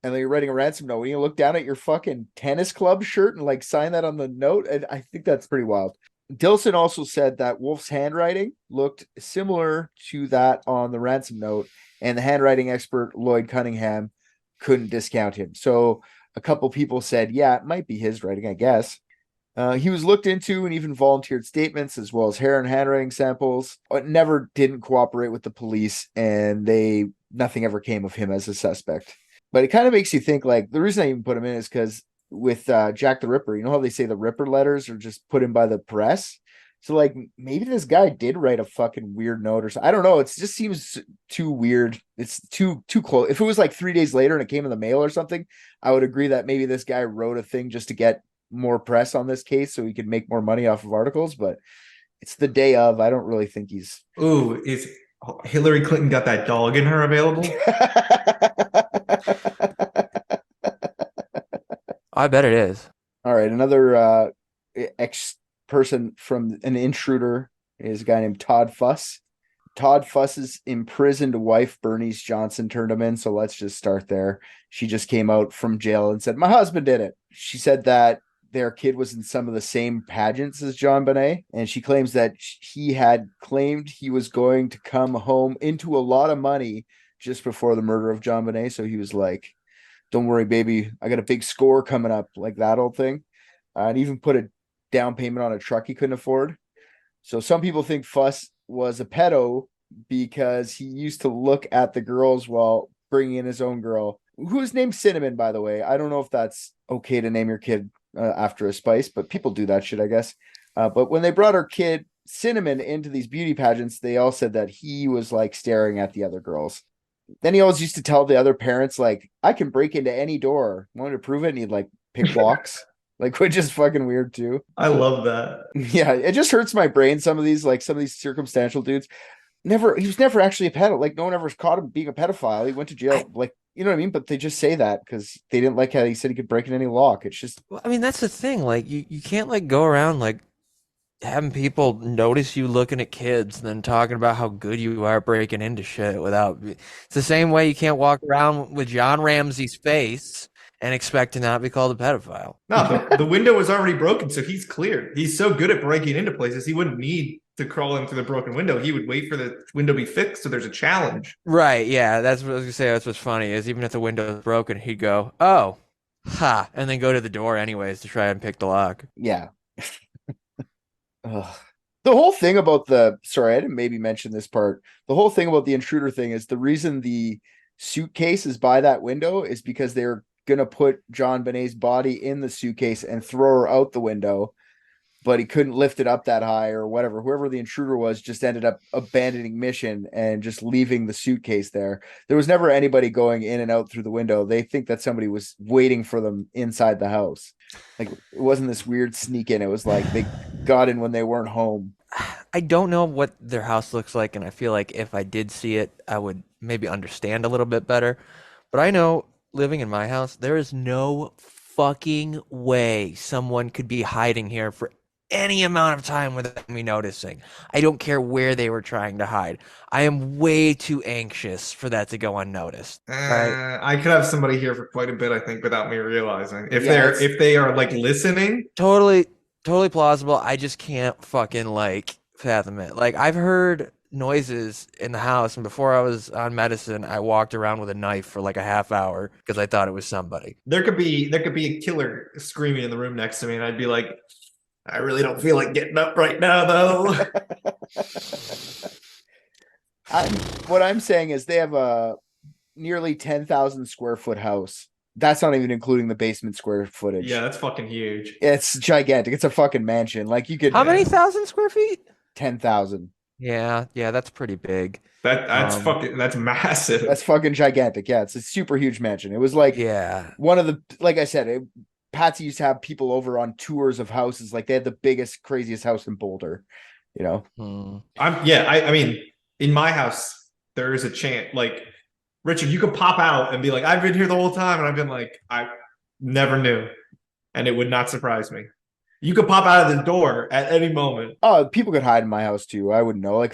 and then you're writing a ransom note, when you look down at your fucking tennis club shirt and like sign that on the note, and I think that's pretty wild. Dilson also said that Wolf's handwriting looked similar to that on the ransom note, and the handwriting expert Lloyd Cunningham couldn't discount him. So a couple people said, yeah, it might be his writing, I guess. He was looked into and even volunteered statements as well as hair and handwriting samples, but never didn't cooperate with the police, and nothing ever came of him as a suspect. But it kind of makes you think, like, the reason I even put him in is because with Jack the Ripper, you know how they say the Ripper letters are just put in by the press? So, like, maybe this guy did write a fucking weird note or something. I don't know. It just seems too weird. It's too close. If it was like 3 days later and it came in the mail or something, I would agree that maybe this guy wrote a thing just to get more press on this case so he could make more money off of articles. But it's the day of. I don't really think he's... Ooh, is Hillary Clinton got that dog in her available? I bet it is. All right, another ex-person from an intruder is a guy named Todd Fuss. Todd Fuss's imprisoned wife, Bernice Johnson, turned him in. So let's just start there. She just came out from jail and said, my husband did it. She said that their kid was in some of the same pageants as JonBenet. And she claims that he had claimed he was going to come home into a lot of money just before the murder of JonBenet. So he was like, don't worry, baby, I got a big score coming up, like that old thing. And even put a down payment on a truck he couldn't afford. So some people think Fuss was a pedo because he used to look at the girls while bringing in his own girl, who's named Cinnamon, by the way. I don't know if that's okay to name your kid after a spice, but people do that shit, I guess. But when they brought her kid Cinnamon into these beauty pageants, they all said that he was like staring at the other girls. Then he always used to tell the other parents, like, I can break into any door. Wanted to prove it, and he'd like pick blocks. Like, which is fucking weird too. I love that. Yeah, it just hurts my brain. Some of these circumstantial dudes. He was never actually a pedophile. Like, no one ever caught him being a pedophile. He went to jail. Like, you know what I mean? But they just say that because they didn't like how he said he could break in any lock. It's just. Well, I mean, that's the thing. Like, you can't like go around like having people notice you looking at kids and then talking about how good you are breaking into shit without. It's the same way you can't walk around with John Ramsey's face and expect to not be called a pedophile. No, the window was already broken, so he's clear. He's so good at breaking into places, he wouldn't need to crawl in through the broken window. He would wait for the window to be fixed, so there's a challenge. Right, yeah, that's what I was going to say. That's what's funny, is even if the window is broken, he'd go, oh, ha, and then go to the door anyways to try and pick the lock. Yeah. The whole thing about sorry, I didn't maybe mention this part. The whole thing about the intruder thing is the reason the suitcase is by that window is because they're gonna put JonBenet's body in the suitcase and throw her out the window, but he couldn't lift it up that high or whatever. Whoever the intruder was just ended up abandoning mission and just leaving the suitcase there. There was never anybody going in and out through the window. They think that somebody was waiting for them inside the house. Like, it wasn't this weird sneak in. It was like they got in when they weren't home. I don't know what their house looks like, and I feel like if I did see it, I would maybe understand a little bit better. But I know, living in my house, there is no fucking way someone could be hiding here for any amount of time without me noticing. I don't care where they were trying to hide. I am way too anxious for that to go unnoticed. Right? I could have somebody here for quite a bit, I think, without me realizing. If they are like listening. Totally plausible. I just can't fucking like fathom it. Like, I've heard noises in the house, and before I was on medicine, I walked around with a knife for like a half hour because I thought it was somebody. There could be a killer screaming in the room next to me, and I'd be like, I really don't feel like getting up right now, though. What I'm saying is they have a nearly 10,000 square foot house. That's not even including the basement square footage. Yeah, that's fucking huge. It's gigantic. It's a fucking mansion. Like, you could. How many thousand square feet? 10,000. Yeah, that's pretty big. That's massive. That's fucking gigantic. Yeah, it's a super huge mansion. It was like, one of the, like I said, Patsy used to have people over on tours of houses. Like, they had the biggest, craziest house in Boulder, you know? I mean, in my house, there is a chance, like, Richard, you could pop out and be like, I've been here the whole time. And I've been like, I never knew. And it would not surprise me. You could pop out of the door at any moment. Oh, people could hide in my house too. I wouldn't know. Like,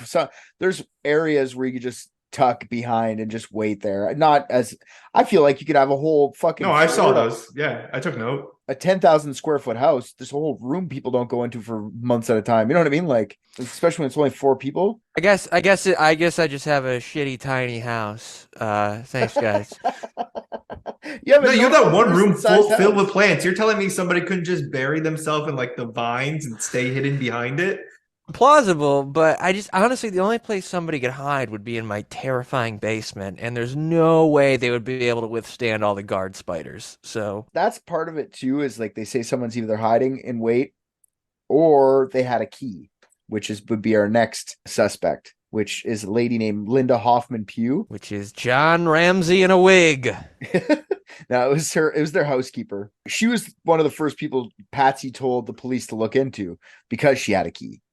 there's areas where you could just tuck behind and just wait there. Not as, I feel like you could have a whole fucking. No, I saw those. Yeah, I took note. A 10,000 square foot house, this whole room people don't go into for months at a time. You know what I mean? Like, especially when it's only 4 people. I guess I just have a shitty tiny house. Thanks, guys. You have that one room filled with plants. You're telling me somebody couldn't just bury themselves in like the vines and stay hidden behind it? Plausible, but I just honestly, the only place somebody could hide would be in my terrifying basement, and there's no way they would be able to withstand all the guard spiders. So that's part of it too, is like they say someone's either hiding in wait or they had a key, which would be our next suspect, which is a lady named Linda Hoffman Pugh, which is John Ramsey in a wig. No, it was their housekeeper. She was one of the first people Patsy told the police to look into because she had a key.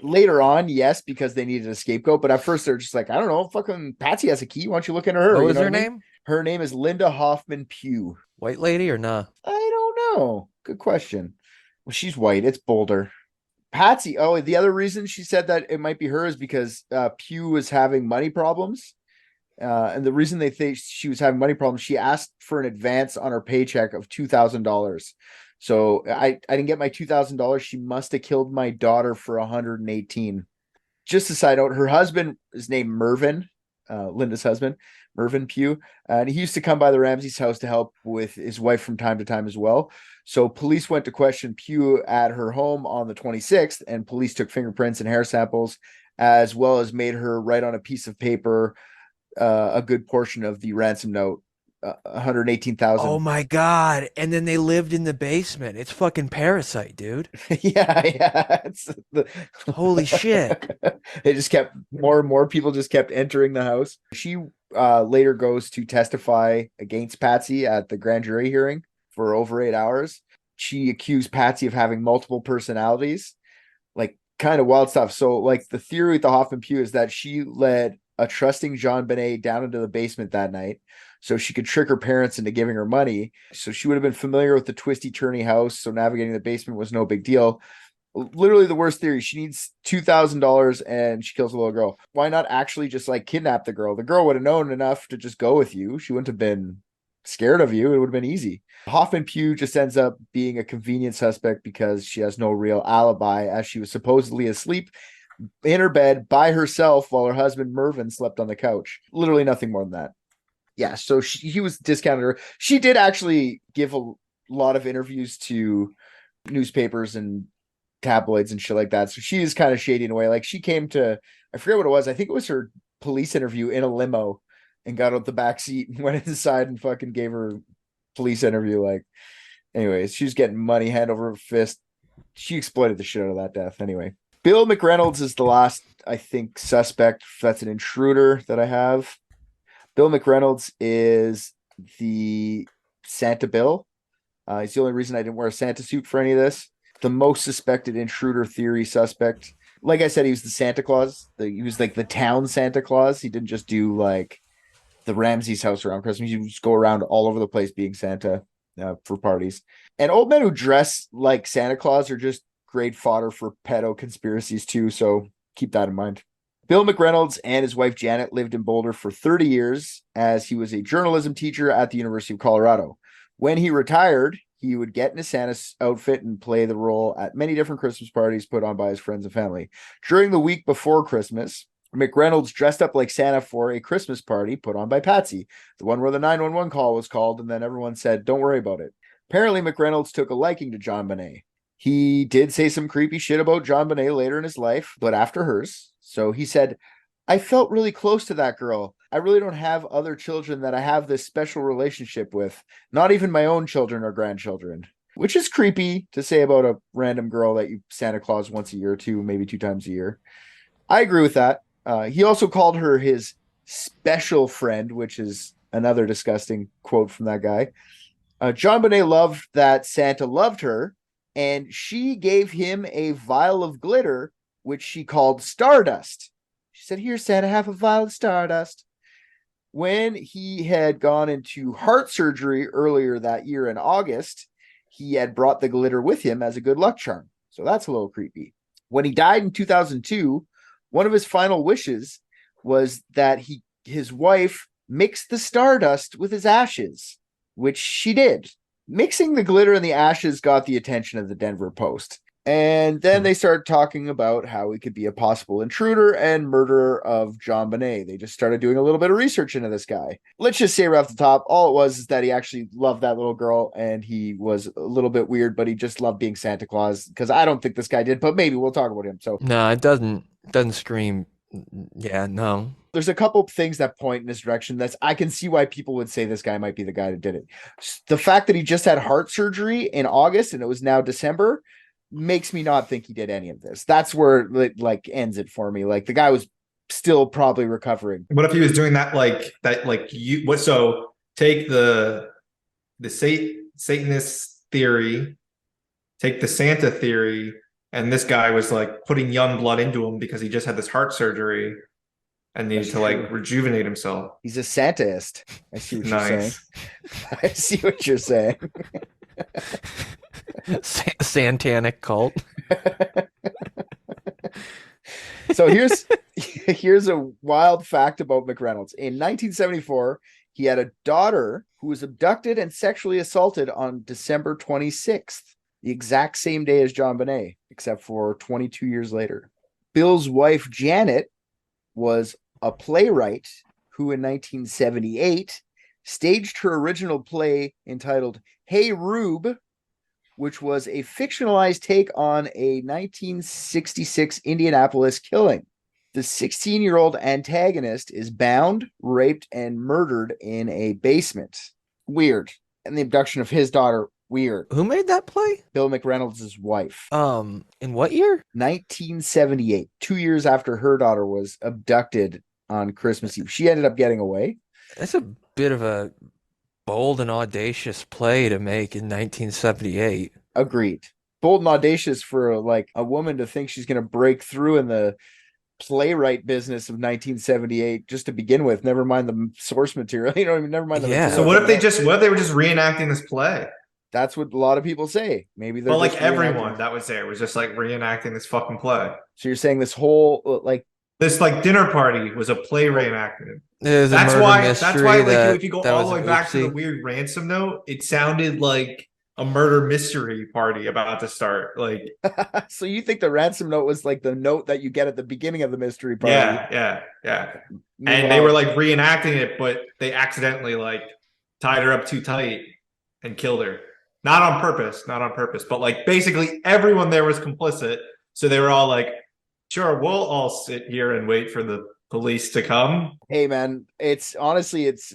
Later on, yes, because they needed a scapegoat. But at first, they're just like, I don't know, fucking Patsy has a key. Why don't you look into her? What was her name? Her name is Linda Hoffman Pugh. White lady or nah? I don't know. Good question. Well, she's white. It's Boulder. Patsy. Oh, the other reason she said that it might be her is because Pugh was having money problems. And the reason they think she was having money problems, she asked for an advance on her paycheck of $2,000. So I didn't get my $2,000. She must have killed my daughter for 118. Just a side note, her husband is named Mervyn, Linda's husband, Mervyn Pugh. And he used to come by the Ramsey's house to help with his wife from time to time as well. So police went to question Pugh at her home on the 26th, and police took fingerprints and hair samples, as well as made her write on a piece of paper a good portion of the ransom note, 118,000. Oh my God. And then they lived in the basement. It's fucking Parasite, dude. Yeah. Holy shit. They just kept more and more people just kept entering the house. She later goes to testify against Patsy at the grand jury hearing for over 8 hours. She accused Patsy of having multiple personalities, like kind of wild stuff. So like the theory with the Hoffman Pugh is that she led a trusting JonBenet down into the basement that night so she could trick her parents into giving her money. So she would have been familiar with the twisty turny house, so navigating the basement was no big deal. Literally the worst theory. She needs $2,000 and she kills a little girl. Why not actually just like kidnap the girl? The girl would have known enough to just go with you. She wouldn't have been scared of you. It would have been easy. Hoffman Pugh just ends up being a convenient suspect because she has no real alibi, as she was supposedly asleep in her bed by herself while her husband Mervyn slept on the couch. Literally nothing more than that. Yeah, so he was discounted her. She did actually give a lot of interviews to newspapers and tabloids and shit like that. So she is kind of shady in a way. Like she came to, I forget what it was. I think it was her police interview in a limo and got out the back seat and went inside and fucking gave her police interview. Like, anyways, she was getting money hand over fist. She exploited the shit out of that death. Anyway. Bill McReynolds is the last, I think, suspect. That's an intruder that I have. Bill McReynolds is the Santa Bill. He's the only reason I didn't wear a Santa suit for any of this. The most suspected intruder theory suspect. Like I said, he was the Santa Claus. He was like the town Santa Claus. He didn't just do like the Ramsey's house around Christmas. He would just go around all over the place being Santa for parties. And old men who dress like Santa Claus are just great fodder for pedo conspiracies too, so keep that in mind. Bill McReynolds and his wife Janet lived in Boulder for 30 years as he was a journalism teacher at the University of Colorado. When he retired, he would get in a Santa's outfit and play the role at many different Christmas parties put on by his friends and family. During the week before Christmas, McReynolds dressed up like Santa for a Christmas party put on by Patsy, the one where the 911 call was called and then everyone said, "Don't worry about it." Apparently, McReynolds took a liking to JonBenet. He did say some creepy shit about JonBenet later in his life, but after hers. So he said, "I felt really close to that girl. I really don't have other children that I have this special relationship with. Not even my own children or grandchildren." Which is creepy to say about a random girl that you Santa Claus once a year or two, maybe 2 times a year. I agree with that. He also called her his special friend, which is another disgusting quote from that guy. JonBenet loved that Santa loved her, and she gave him a vial of glitter, which she called Stardust. She said, "Here, Santa, have a vial of Stardust." When he had gone into heart surgery earlier that year in August, he had brought the glitter with him as a good luck charm. So that's a little creepy. When he died in 2002, one of his final wishes was that his wife mixed the stardust with his ashes, which she did. Mixing the glitter and the ashes got the attention of the Denver Post. And then they started talking about how he could be a possible intruder and murderer of JonBenet. They just started doing a little bit of research into this guy. Let's just say right off the top, all it was is that he actually loved that little girl and he was a little bit weird, but he just loved being Santa Claus, because I don't think this guy did, but maybe we'll talk about him. So no, it doesn't scream. Yeah, no. There's a couple things that point in this direction. I can see why people would say this guy might be the guy that did it. The fact that he just had heart surgery in August and it was now December makes me not think he did any of this. That's where it like ends it for me. Like the guy was still probably recovering. What if he was doing that so take the Satanist theory, take the Santa theory, and this guy was like putting young blood into him because he just had this heart surgery and needed to like rejuvenate himself. He's a Santaist. I see what you're saying. I see what you're saying. satanic cult. So here's a wild fact about McReynolds. In 1974, he had a daughter who was abducted and sexually assaulted on December 26th, the exact same day as JonBenet, except for 22 years later. Bill's wife, Janet, was a playwright who in 1978 staged her original play entitled Hey Rube, which was a fictionalized take on a 1966 Indianapolis killing. The 16-year-old antagonist is bound, raped, and murdered in a basement. Weird. And the abduction of his daughter, weird. Who made that play? Bill McReynolds' wife. In what year? 1978, 2 years after her daughter was abducted on Christmas Eve. She ended up getting away. That's a bit of a bold and audacious play to make in 1978. Agreed. Bold and audacious for like a woman to think she's going to break through in the playwright business of 1978 just to begin with. Never mind the source material. You know what I mean? Never mind the material. So what if they were just reenacting this play? That's what a lot of people say. Maybe they're like everyone that was there was just like reenacting this fucking play. So you're saying this whole this like dinner party was a play reenactment. That's why like if you go all the way back to the weird ransom note, it sounded like a murder mystery party about to start. Like so you think the ransom note was like the note that you get at the beginning of the mystery party? Yeah. And they were like reenacting it, but they accidentally like tied her up too tight and killed her. Not on purpose, but like basically everyone there was complicit. So they were all like, sure, we'll all sit here and wait for the police to come. Hey man, it's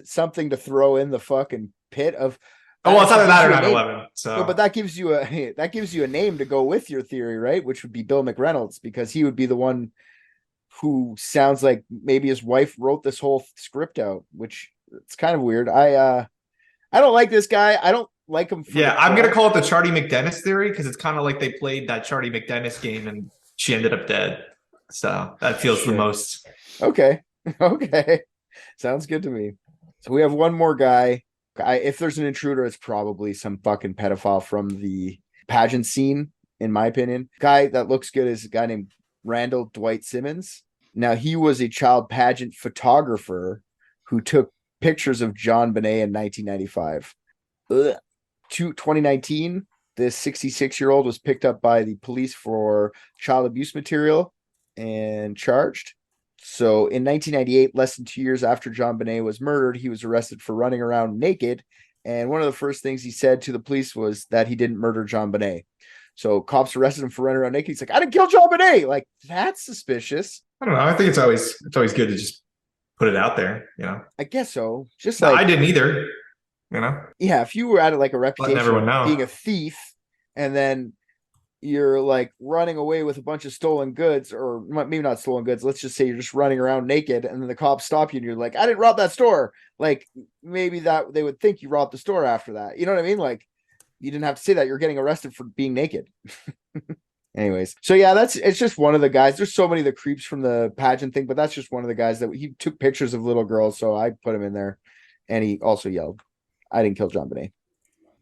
something to throw in the fucking pit of. Oh, well, it's either that or 9/11. So, no, but that gives you a name to go with your theory, right? Which would be Bill McReynolds, because he would be the one who sounds like maybe his wife wrote this whole script out, which it's kind of weird. I don't like this guy. I don't like him. I'm gonna call it the Charlie McDennis theory because it's kind of like they played that Charlie McDennis game and she ended up dead. So that feels the most. Okay. Sounds good to me. So we have one more guy. If there's an intruder, it's probably some fucking pedophile from the pageant scene, in my opinion. Guy that looks good is a guy named Randall Dwight Simmons. Now, he was a child pageant photographer who took pictures of JonBenet in 1995. 2019, this 66-year-old was picked up by the police for child abuse material and charged. So in 1998, less than 2 years after JonBenet was murdered, he was arrested for running around naked. And one of the first things he said to the police was that he didn't murder JonBenet. So cops arrested him for running around naked. He's like, I didn't kill JonBenet. Like, that's suspicious. I don't know. I think it's always good to just put it out there, you know? I guess so. Just no, I didn't either, you know? Yeah, if you were at like a reputation of being a thief and then you're like running away with a bunch of stolen goods, or maybe not stolen goods. Let's just say you're just running around naked and then the cops stop you and you're like, I didn't rob that store. Like maybe that they would think you robbed the store after that. You know what I mean? Like you didn't have to say that. You're getting arrested for being naked. Anyways. So yeah, it's just one of the guys. There's so many of the creeps from the pageant thing, but that's just one of the guys that he took pictures of little girls. So I put him in there and he also yelled, I didn't kill JonBenet.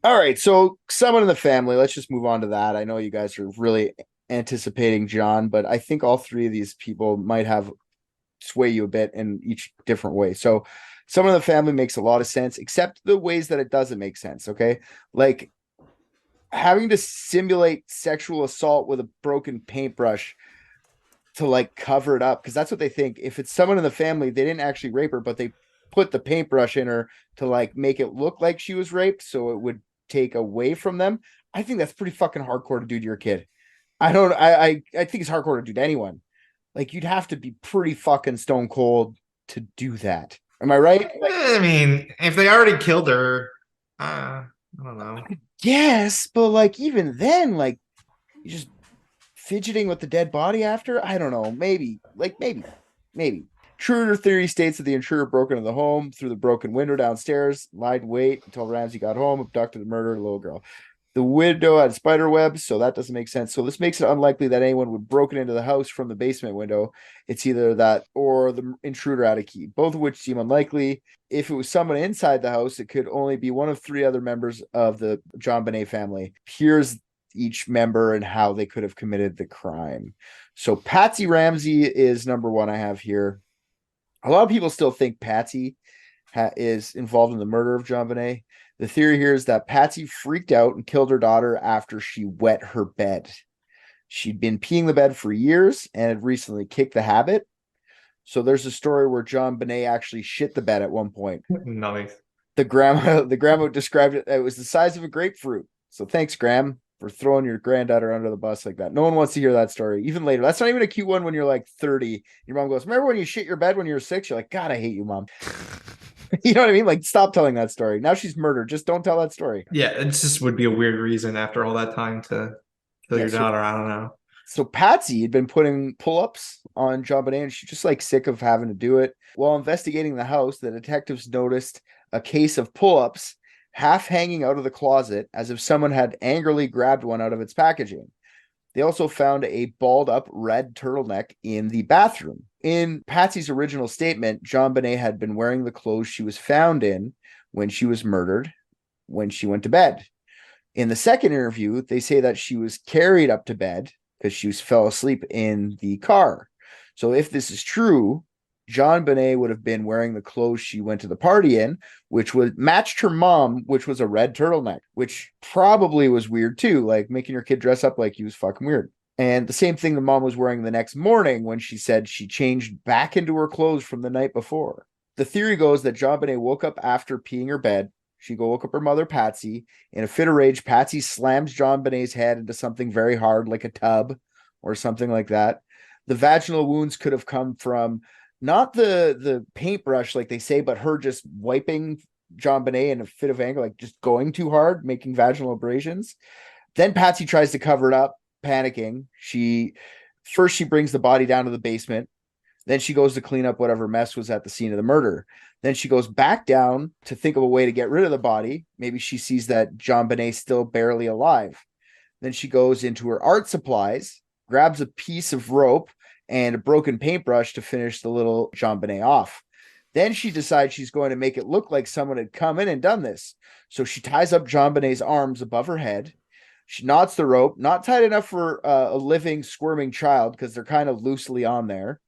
All right, so someone in the family, let's just move on to that. I know you guys are really anticipating John, but I think all three of these people might have sway you a bit in each different way. So someone in the family makes a lot of sense, except the ways that it doesn't make sense, okay? Like having to simulate sexual assault with a broken paintbrush to like cover it up, because that's what they think. If it's someone in the family, they didn't actually rape her, but they put the paintbrush in her to like make it look like she was raped, so it would take away from them. I think that's pretty fucking hardcore to do to your kid. I think it's hardcore to do to anyone. Like you'd have to be pretty fucking stone cold to do that. Am I right? Like, I mean, if they already killed her, I don't know. Yes, but like even then, like you just fidgeting with the dead body after. I don't know. Maybe. Intruder theory states that the intruder broke into the home through the broken window downstairs, lied in wait until Ramsey got home, abducted and murdered a little girl. The window had spider webs, so that doesn't make sense. So this makes it unlikely that anyone would have broken into the house from the basement window. It's either that or the intruder had a key, both of which seem unlikely. If it was someone inside the house, it could only be one of three other members of the JonBenet family. Here's each member and how they could have committed the crime. So Patsy Ramsey is number one I have here. A lot of people still think Patsy is involved in the murder of JonBenet. The theory here is that Patsy freaked out and killed her daughter after she wet her bed. She'd been peeing the bed for years and had recently kicked the habit. So there's a story where JonBenet actually shit the bed at one point. Nice. The grandma described it was the size of a grapefruit. So thanks, Graham, for throwing your granddaughter under the bus like that. No one wants to hear that story, even later. That's not even a cute one when you're like 30. Your mom goes, remember when you shit your bed when you were 6? You're like, God, I hate you, Mom. You know what I mean? Like, stop telling that story. Now she's murdered. Just don't tell that story. Yeah, it just would be a weird reason after all that time to kill your daughter. I don't know. So Patsy had been putting pull-ups on JonBenet, and she's just like sick of having to do it. While investigating the house, the detectives noticed a case of pull-ups half hanging out of the closet as if someone had angrily grabbed one out of its packaging. They also found a balled up red turtleneck in the bathroom. In Patsy's original statement, JonBenet had been wearing the clothes she was found in when she was murdered, when she went to bed. In the second interview, they say that she was carried up to bed because she fell asleep in the car. So if this is true, JonBenet would have been wearing the clothes she went to the party in, which was matched her mom, which was a red turtleneck, which probably was weird too, like making your kid dress up like he was fucking weird. And the same thing the mom was wearing the next morning when she said she changed back into her clothes from the night before. The theory goes that JonBenet woke up after peeing her bed. She woke up her mother, Patsy. In a fit of rage, Patsy slams JonBenet's head into something very hard, like a tub or something like that. The vaginal wounds could have come from not the paintbrush, like they say, but her just wiping JonBenet in a fit of anger, like just going too hard, making vaginal abrasions. Then Patsy tries to cover it up, panicking. She brings the body down to the basement. Then she goes to clean up whatever mess was at the scene of the murder. Then she goes back down to think of a way to get rid of the body. Maybe she sees that JonBenet's still barely alive. Then she goes into her art supplies, grabs a piece of rope and a broken paintbrush to finish the little JonBenet off. Then she decides she's going to make it look like someone had come in and done this. So she ties up JonBenet's arms above her head. She knots the rope, not tight enough for a living, squirming child because they're kind of loosely on there.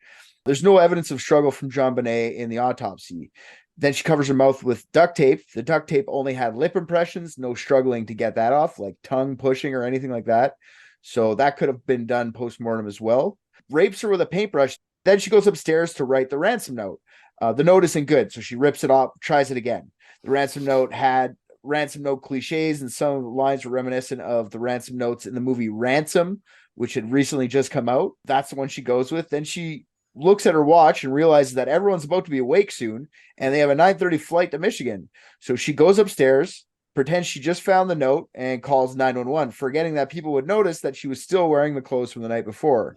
There's no evidence of struggle from JonBenet in the autopsy. Then she covers her mouth with duct tape. The duct tape only had lip impressions, no struggling to get that off, like tongue pushing or anything like that. So that could have been done post-mortem as well. Rapes her with a paintbrush. Then she goes upstairs to write the ransom note. The note isn't good, so she rips it off, tries it again. The ransom note had ransom note cliches, and some of the lines were reminiscent of the ransom notes in the movie Ransom, which had recently just come out. That's the one she goes with. Then she looks at her watch and realizes that everyone's about to be awake soon, and they have a 9:30 flight to Michigan. So she goes upstairs, pretends she just found the note, and calls 911, forgetting that people would notice that she was still wearing the clothes from the night before.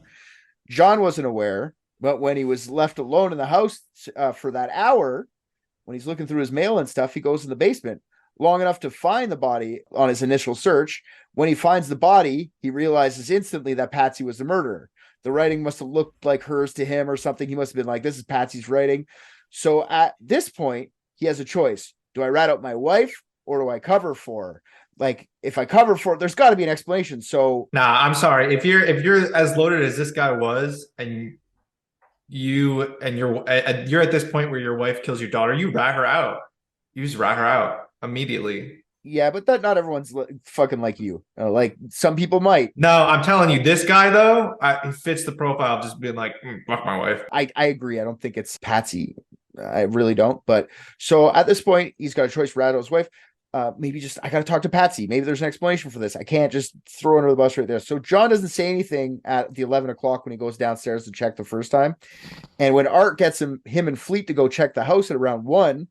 John wasn't aware, but when he was left alone in the house for that hour, when he's looking through his mail and stuff, he goes in the basement long enough to find the body on his initial search. When he finds the body, he realizes instantly that Patsy was the murderer. The writing must have looked like hers to him or something. He must have been like, this is Patsy's writing. So at this point, he has a choice. Do I rat out my wife or do I cover for her? Like, if I cover for her, there's got to be an explanation. So nah, I'm sorry. If you're as loaded as this guy was, and you're at this point where your wife kills your daughter, you rat her out. You just rat her out immediately. Yeah, but that not everyone's fucking like you. Like some people might. No, I'm telling you, this guy though, he fits the profile of just being like, fuck my wife. I agree. I don't think it's Patsy. I really don't. But so at this point, he's got a choice: rat out his wife. Maybe just I got to talk to Patsy. Maybe there's an explanation for this. I can't just throw her under the bus right there. So John doesn't say anything at the 11 o'clock when he goes downstairs to check the first time. And when Art gets him and Fleet to go check the house at around 1,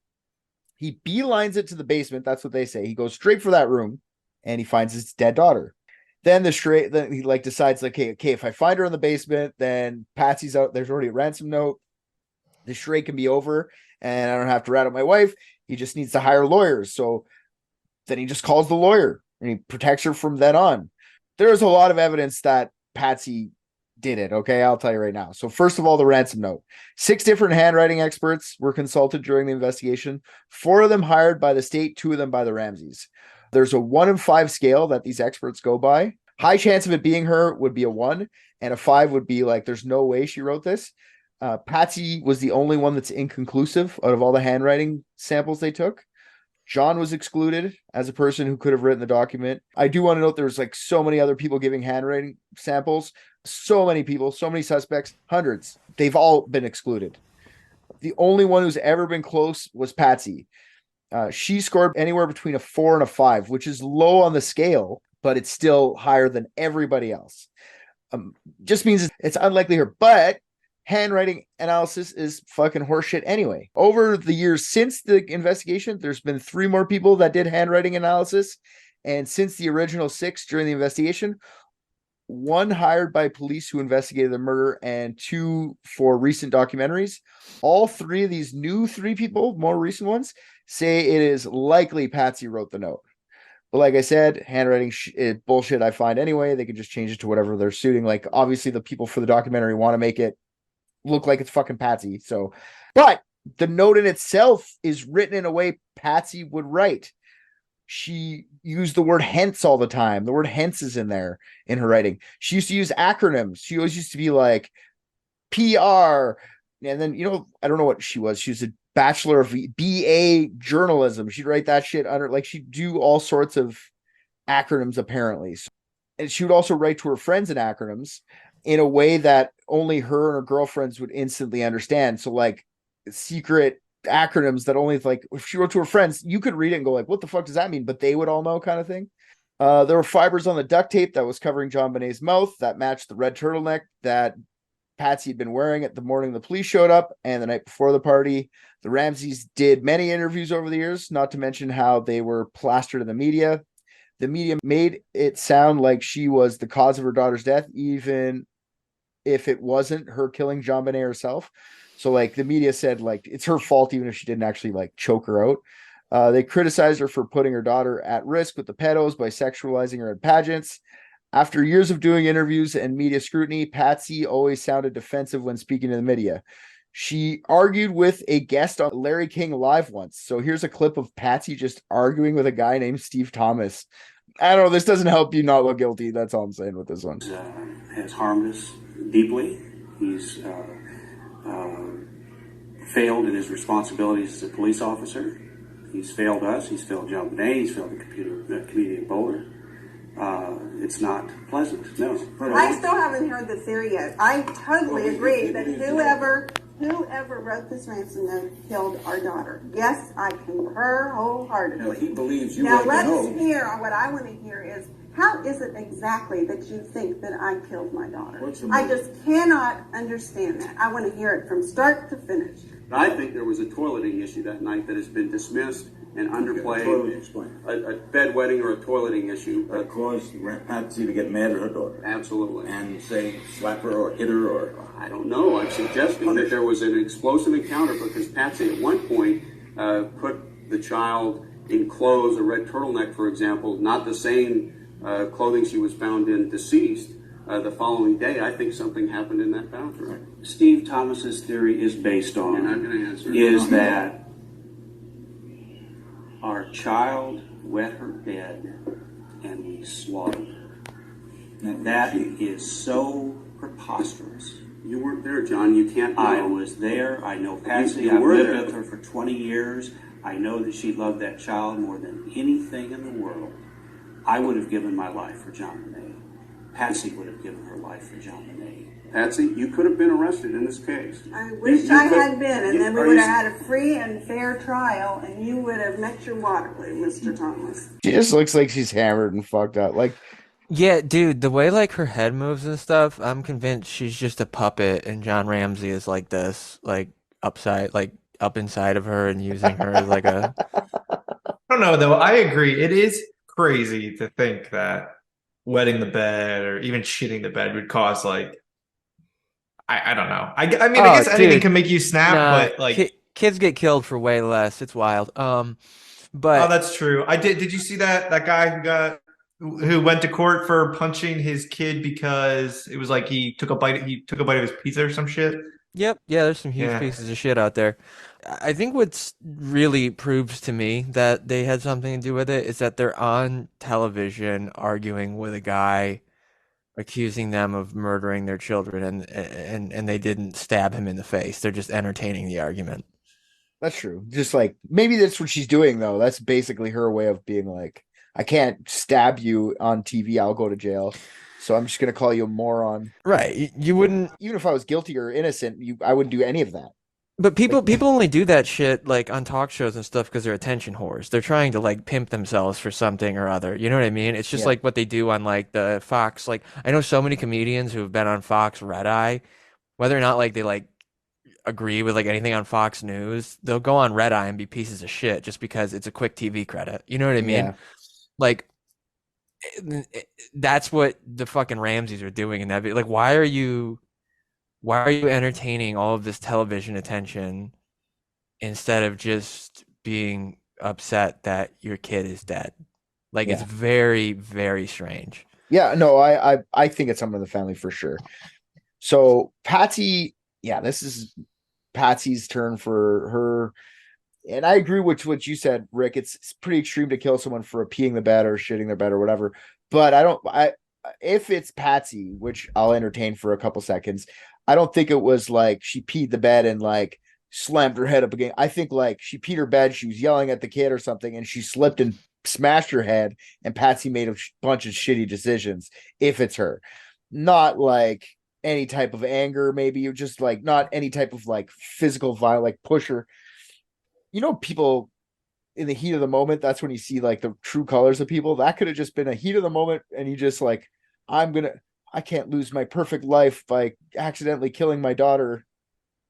he beelines it to the basement. That's what they say. He goes straight for that room and he finds his dead daughter. Then he like decides like, okay, if I find her in the basement, then Patsy's out. There's already a ransom note. The charade can be over and I don't have to rat out my wife. He just needs to hire lawyers. So then he just calls the lawyer and he protects her from then on. There's a lot of evidence that Patsy did it. Okay, I'll tell you right now. So first of all, the ransom note. 6 different handwriting experts were consulted during the investigation. 4 of them hired by the state, 2 of them by the Ramseys. There's a 1 in 5 scale that these experts go by. High chance of it being her would be a 1, and a 5 would be like, there's no way she wrote this. Patsy was the only one that's inconclusive out of all the handwriting samples they took. John was excluded as a person who could have written the document. I do want to note there's like so many other people giving handwriting samples. So many people, so many suspects, hundreds. They've all been excluded. The only one who's ever been close was Patsy. She scored anywhere between a 4 and a 5, which is low on the scale, but it's still higher than everybody else. Just means it's unlikely her, but handwriting analysis is fucking horseshit anyway. Over the years since the investigation, there's been 3 more people that did handwriting analysis. And since the original 6 during the investigation, 1 hired by police who investigated the murder and 2 for recent documentaries. All 3 of these new 3 people, more recent ones, say it is likely Patsy wrote the note. But like I said, handwriting is bullshit I find anyway. They can just change it to whatever they're suiting. Like, obviously the people for the documentary want to make it look like it's fucking Patsy. So, but the note in itself is written in a way Patsy would write. She used the word hence all the time. The word hence is in there in her writing. She used to use acronyms. She always used to be like PR. And then, I don't know what she was. She was a bachelor of BA journalism. She'd write that shit under, like, she'd do all sorts of acronyms apparently. And she would also write to her friends in acronyms in a way that only her and her girlfriends would instantly understand. So like secret acronyms that only, like, if she wrote to her friends, you could read it and go like, what the fuck does that mean? But they would all know, kind of thing. There were fibers on the duct tape that was covering JonBenet's mouth that matched the red turtleneck that Patsy had been wearing at the morning the police showed up and the night before the party. The Ramseys did many interviews over the years, not to mention how they were plastered in the media. The media made it sound like she was the cause of her daughter's death, even if it wasn't her killing JonBenet herself. So like the media said, like, it's her fault, even if she didn't actually like choke her out. They criticized her for putting her daughter at risk with the pedos by sexualizing her in pageants. After years of doing interviews and media scrutiny, Patsy always sounded defensive when speaking to the media. She argued with a guest on Larry King Live once. So here's a clip of Patsy just arguing with a guy named Steve Thomas. I don't know. This doesn't help you not look guilty. That's all I'm saying with this one. Has harmed us deeply. He's failed in his responsibilities as a police officer. He's failed us. He's failed JonBenet. He's failed the community of Boulder. It's not pleasant. No. I still haven't heard the theory yet. I totally agree that whoever wrote this ransom note killed our daughter. Yes, I concur wholeheartedly. No, he believes you now wrote the note. let's hear, what I want to hear is, how is it exactly that you think that I killed my daughter? I just cannot understand that. I want to hear it from start to finish. I think there was a toileting issue that night that has been dismissed and underplayed. Explain. A bedwetting or a toileting issue. That caused Patsy to get mad at her daughter. Absolutely. And say slap her or hit her or... I don't know. I'm suggesting that there was an explosive encounter because Patsy at one point put the child in clothes, a red turtleneck, for example, not the same clothing she was found in deceased. The following day, I think something happened in that bathroom. Steve Thomas's theory is based on You're not going to answer is that our child wet her bed and we slaughtered her. That is so preposterous. You weren't there, John. You can't know. I was there. I know Patsy. I've lived with her for 20 years. I know that she loved that child more than anything in the world. I would have given my life for JonBenet. Patsy would have given her life for JonBenet. Patsy, you could have been arrested in this case. I wish I had been, and then we would have had a free and fair trial, and you would have met your Waterloo, Mr. Thomas. She just looks like she's hammered and fucked up. Like, yeah, dude, the way like her head moves and stuff, I'm convinced she's just a puppet, and John Ramsey is like this, like upside, like up inside of her and using her as like a. I don't know though. I agree. It is crazy to think that wetting the bed or even shitting the bed would cause like. I don't know. I mean, I guess anything can make you snap, but like kids get killed for way less. It's wild. But that's true. Did you see that guy who went to court for punching his kid because it was like he took a bite of his pizza or some shit? Yep. Yeah, there's some huge pieces of shit out there. I think what's really proves to me that they had something to do with it is that they're on television arguing with a guy accusing them of murdering their children, and they didn't stab him in the face. They're just entertaining the argument. That's true. Just like maybe that's what she's doing though. That's basically her way of being like, I can't stab you on TV. I'll go to jail. So I'm just gonna call you a moron. Right. You wouldn't, even if I was guilty or innocent, I wouldn't do any of that. but people only do that shit like on talk shows and stuff because they're attention whores. They're trying to like pimp themselves for something or other. You know what I mean? It's just like what they do on like the Fox. Like I know so many comedians who have been on Fox Red Eye, whether or not like they like agree with like anything on Fox News, they'll go on Red Eye and be pieces of shit just because it's a quick TV credit. You know what I mean? Yeah. Like that's what the fucking Ramseys are doing in that video. Like why are you entertaining all of this television attention instead of just being upset that your kid is dead? Like it's very, very strange. Yeah, no, I think it's someone in the family for sure. So Patsy, this is Patsy's turn for her. And I agree with what you said, Rick. It's pretty extreme to kill someone for peeing the bed or shitting their bed or whatever. But if it's Patsy, which I'll entertain for a couple seconds, I don't think it was like she peed the bed and like slammed her head up again. I think like she peed her bed, she was yelling at the kid or something, and she slipped and smashed her head, and Patsy made a bunch of shitty decisions. If it's her, not like any type of anger, maybe you just like not any type of like physical violence, like push her. You know, people in the heat of the moment, that's when you see like the true colors of people. That could have just been a heat of the moment, and you just like, I can't lose my perfect life by accidentally killing my daughter,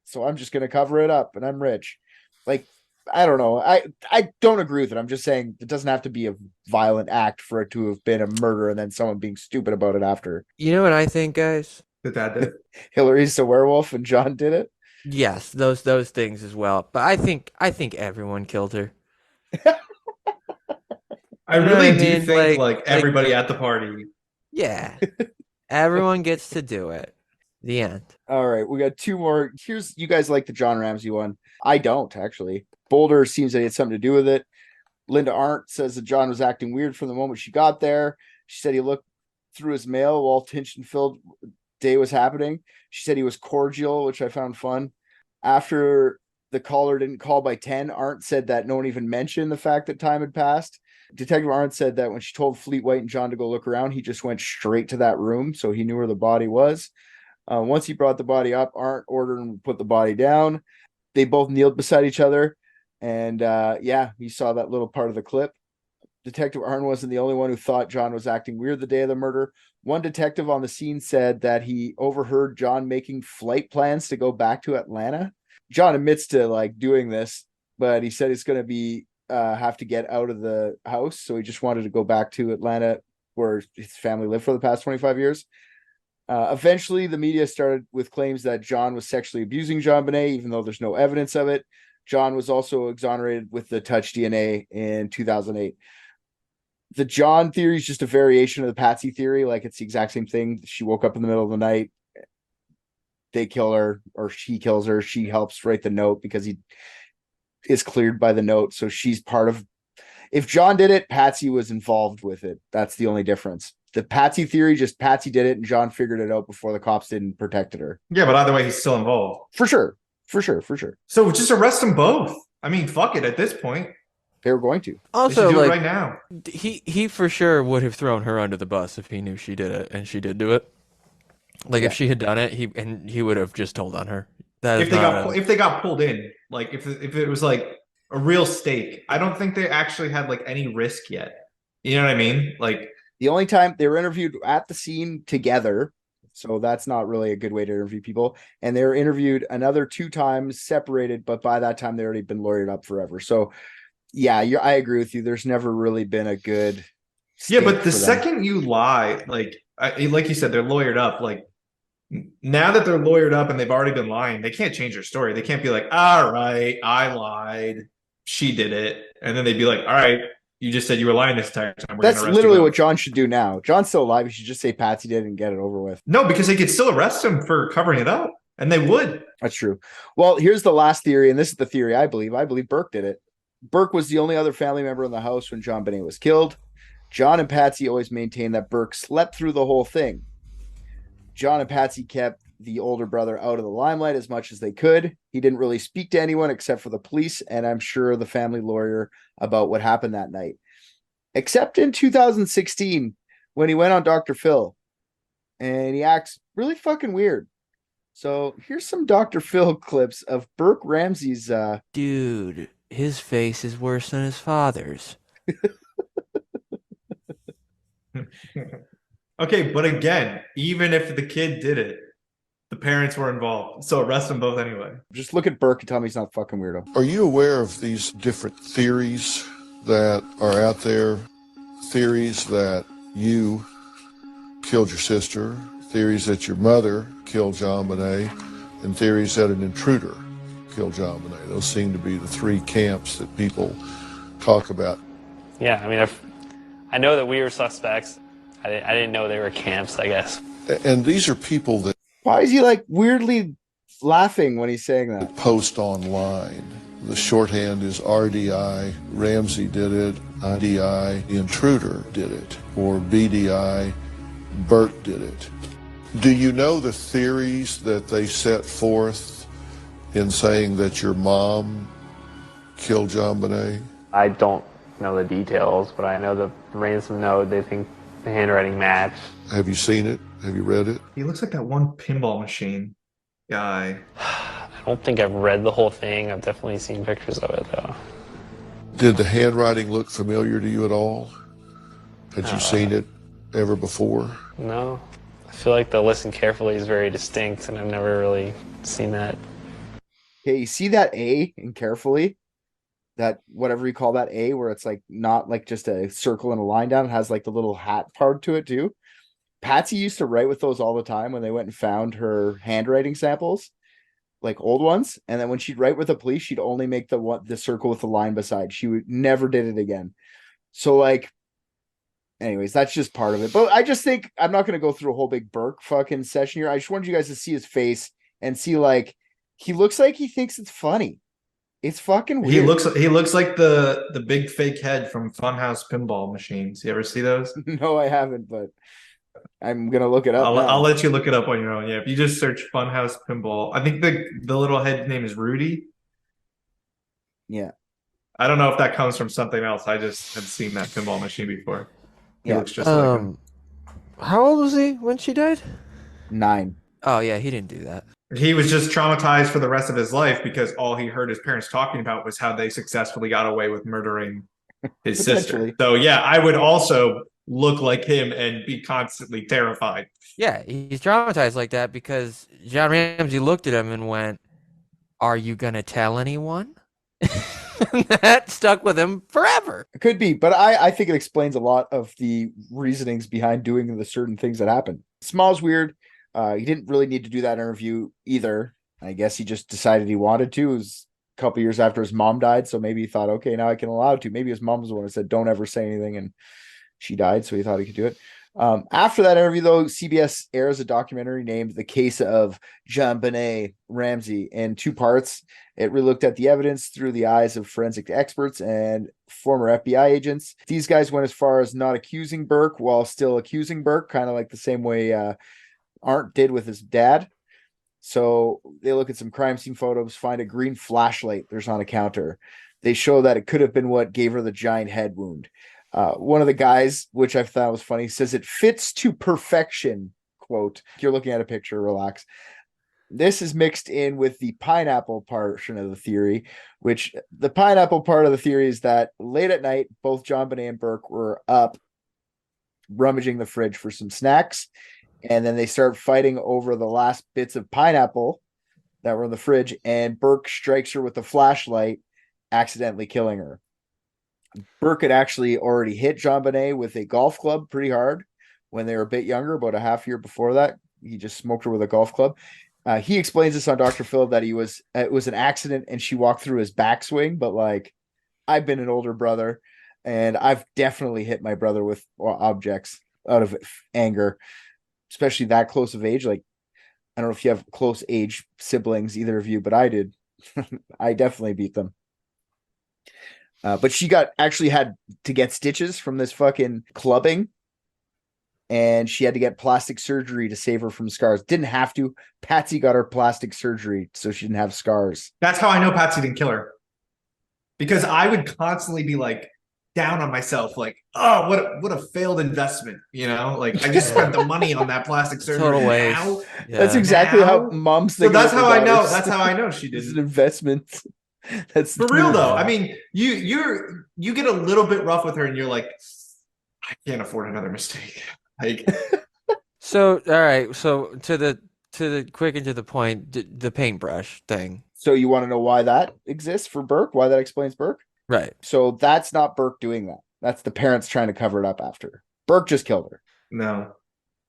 so I'm just gonna cover it up, and I'm rich. Like, I don't know. I don't agree with it. I'm just saying it doesn't have to be a violent act for it to have been a murder and then someone being stupid about it after. You know what I think, guys? That dad did. Hillary's the werewolf and John did it. Yes, those things as well. But I think everyone killed her. I really do think like everybody at the party. Yeah. Everyone gets to do it. The end. All right, we got two more. You guys like the John Ramsey one. I don't, actually. Boulder seems that he had something to do with it. Linda Arndt says that John was acting weird from the moment she got there. She said he looked through his mail while tension-filled day was happening. She said he was cordial, which I found fun. After the caller didn't call by 10, Arndt said that no one even mentioned the fact that time had passed. Detective Arndt said that when she told Fleet White and John to go look around, he just went straight to that room, so he knew where the body was. Once he brought the body up, Arndt ordered him to put the body down. They both kneeled beside each other, and you saw that little part of the clip. Detective Arndt wasn't the only one who thought John was acting weird the day of the murder. One detective on the scene said that he overheard John making flight plans to go back to Atlanta. John admits to like doing this, but he said he's going to be have to get out of the house, so he just wanted to go back to Atlanta where his family lived for the past 25 years. Eventually, the media started with claims that John was sexually abusing JonBenet, even though there's no evidence of it. John was also exonerated with the touch DNA in 2008. The John theory is just a variation of the Patsy theory. Like, it's the exact same thing. She woke up in the middle of the night. They kill her, or she kills her. She helps write the note because he is cleared by the note. So she's part of... If John did it, Patsy was involved with it. That's the only difference. The Patsy theory, just Patsy did it and John figured it out before the cops didn't protected her. Yeah, but either way, he's still involved. For sure. So just arrest them both. I mean, fuck it at this point. They were going to. Also, do like, it right now. He for sure would have thrown her under the bus if he knew she did it, and she did do it. Like, if she had done it, he would have just told on her. If they got pulled in, like if it was like a real stake, I don't think they actually had like any risk yet. You know what I mean? Like, the only time they were interviewed at the scene together, so that's not really a good way to interview people. And they were interviewed another 2 times separated, but by that time they already been lawyered up forever. So yeah, I agree with you. There's never really been a good. Yeah, but the second you lie, like you said, they're lawyered up. Like, now that they're lawyered up and they've already been lying, they can't change their story. They can't be like, all right, I lied, she did it, and then they'd be like, all right, you just said you were lying this entire time. That's literally what John should do now. John's still alive. He should just say Patsy did and get it over with. No, because they could still arrest him for covering it up. And they would. That's true. Well, here's the last theory, and this is the theory I believe. I believe Burke did it. Burke was the only other family member in the house when JonBenet was killed. John and Patsy always maintained that Burke slept through the whole thing. John and Patsy kept the older brother out of the limelight as much as they could. He didn't really speak to anyone except for the police, and I'm sure the family lawyer about what happened that night. Except in 2016, when he went on Dr. Phil, and he acts really fucking weird. So here's some Dr. Phil clips of Burke Ramsey's. Dude, his face is worse than his father's. Okay, but again, even if the kid did it, the parents were involved. So arrest them both anyway. Just look at Burke and tell me he's not fucking weirdo. Are you aware of these different theories that are out there? Theories that you killed your sister, theories that your mother killed JonBenet, and theories that an intruder killed JonBenet. Those seem to be the three camps that people talk about. Yeah, I mean, I know that we were suspects. I didn't know they were camps, I guess. And these are people that... Why is he like weirdly laughing when he's saying that? Post online. The shorthand is RDI, Ramsey did it, IDI, the intruder did it, or BDI, Burke did it. Do you know the theories that they set forth in saying that your mom killed JonBenet? I don't know the details, but I know the ransom note, they think the handwriting matched. Have you seen it? Have you read it? He looks like that one pinball machine guy. I don't think I've read the whole thing. I've definitely seen pictures of it, though. Did the handwriting look familiar to you at all? Had you seen it ever before? No. I feel like the listen carefully is very distinct, and I've never really seen that. Okay, you see that A in carefully? That whatever you call that A, where it's like not like just a circle and a line down, it has like the little hat part to it too. Patsy used to write with those all the time when they went and found her handwriting samples, like old ones. And then when she'd write with the police, she'd only make the circle with the line beside. She would never did it again. So like, anyways, that's just part of it. But I just think I'm not going to go through a whole big Burke fucking session here. I just wanted you guys to see his face and see like he looks like he thinks it's funny. It's fucking weird. He looks like the big fake head from Funhouse pinball machines. You ever see those? No, I haven't, but I'm gonna look it up. I'll let you look it up on your own. Yeah, if you just search Funhouse pinball, I think the little head name is Rudy. Yeah, I don't know if that comes from something else. I just had seen that pinball machine before. He looks just like him. How old was he when she died? 9. Oh yeah, he didn't do that. He was just traumatized for the rest of his life because all he heard his parents talking about was how they successfully got away with murdering his sister. So yeah, I would also look like him and be constantly terrified. Yeah, he's traumatized like that because John Ramsey looked at him and went, "Are you gonna tell anyone?" That stuck with him forever. It could be, but I think it explains a lot of the reasonings behind doing the certain things that happen. Small's weird. He didn't really need to do that interview either. I guess he just decided he wanted to. It was a couple years after his mom died, so maybe he thought, okay, now I can allow to. Maybe his mom was the one who said, don't ever say anything, and she died, so he thought he could do it. After that interview, though, CBS airs a documentary named The Case of JonBenet Ramsey in 2 parts. It really looked at the evidence through the eyes of forensic experts and former FBI agents. These guys went as far as not accusing Burke while still accusing Burke, kind of like the same way Arndt did with his dad. So they look at some crime scene photos, find a green flashlight there's on a counter. They show that it could have been what gave her the giant head wound. One of the guys, which I thought was funny, says it fits to perfection, quote. You're looking at a picture, relax. This is mixed in with the pineapple portion of the theory, which the pineapple part of the theory is that late at night, both JonBenet and Burke were up rummaging the fridge for some snacks. And then they start fighting over the last bits of pineapple that were in the fridge. And Burke strikes her with a flashlight, accidentally killing her. Burke had actually already hit JonBenet with a golf club pretty hard when they were a bit younger, about a half year before that. He just smoked her with a golf club. He explains this on Dr. Phil that it was an accident and she walked through his backswing. But like, I've been an older brother and I've definitely hit my brother with objects out of anger, especially that close of age. Like, I don't know if you have close age siblings, either of you, but I did. I definitely beat them. But she actually had to get stitches from this fucking clubbing, and she had to get plastic surgery to save her from scars. Didn't have to. Patsy got her plastic surgery so she didn't have scars. That's how I know Patsy didn't kill her. Because I would constantly be like down on myself, like, oh, what a failed investment, you know? Like I just spent the money on that plastic surgery. Total waste. Now, That's exactly how moms think. So that's how I know. That's how I know she It's didn't. an investment. That's For real though. I mean, you get a little bit rough with her, and you're like, I can't afford another mistake. Like, So all right, so to the quick and to the point, the paintbrush thing. So you want to know why that exists for Burke? Why that explains Burke? Right. So that's not Burke doing that. That's the parents trying to cover it up after. Burke just killed her. no,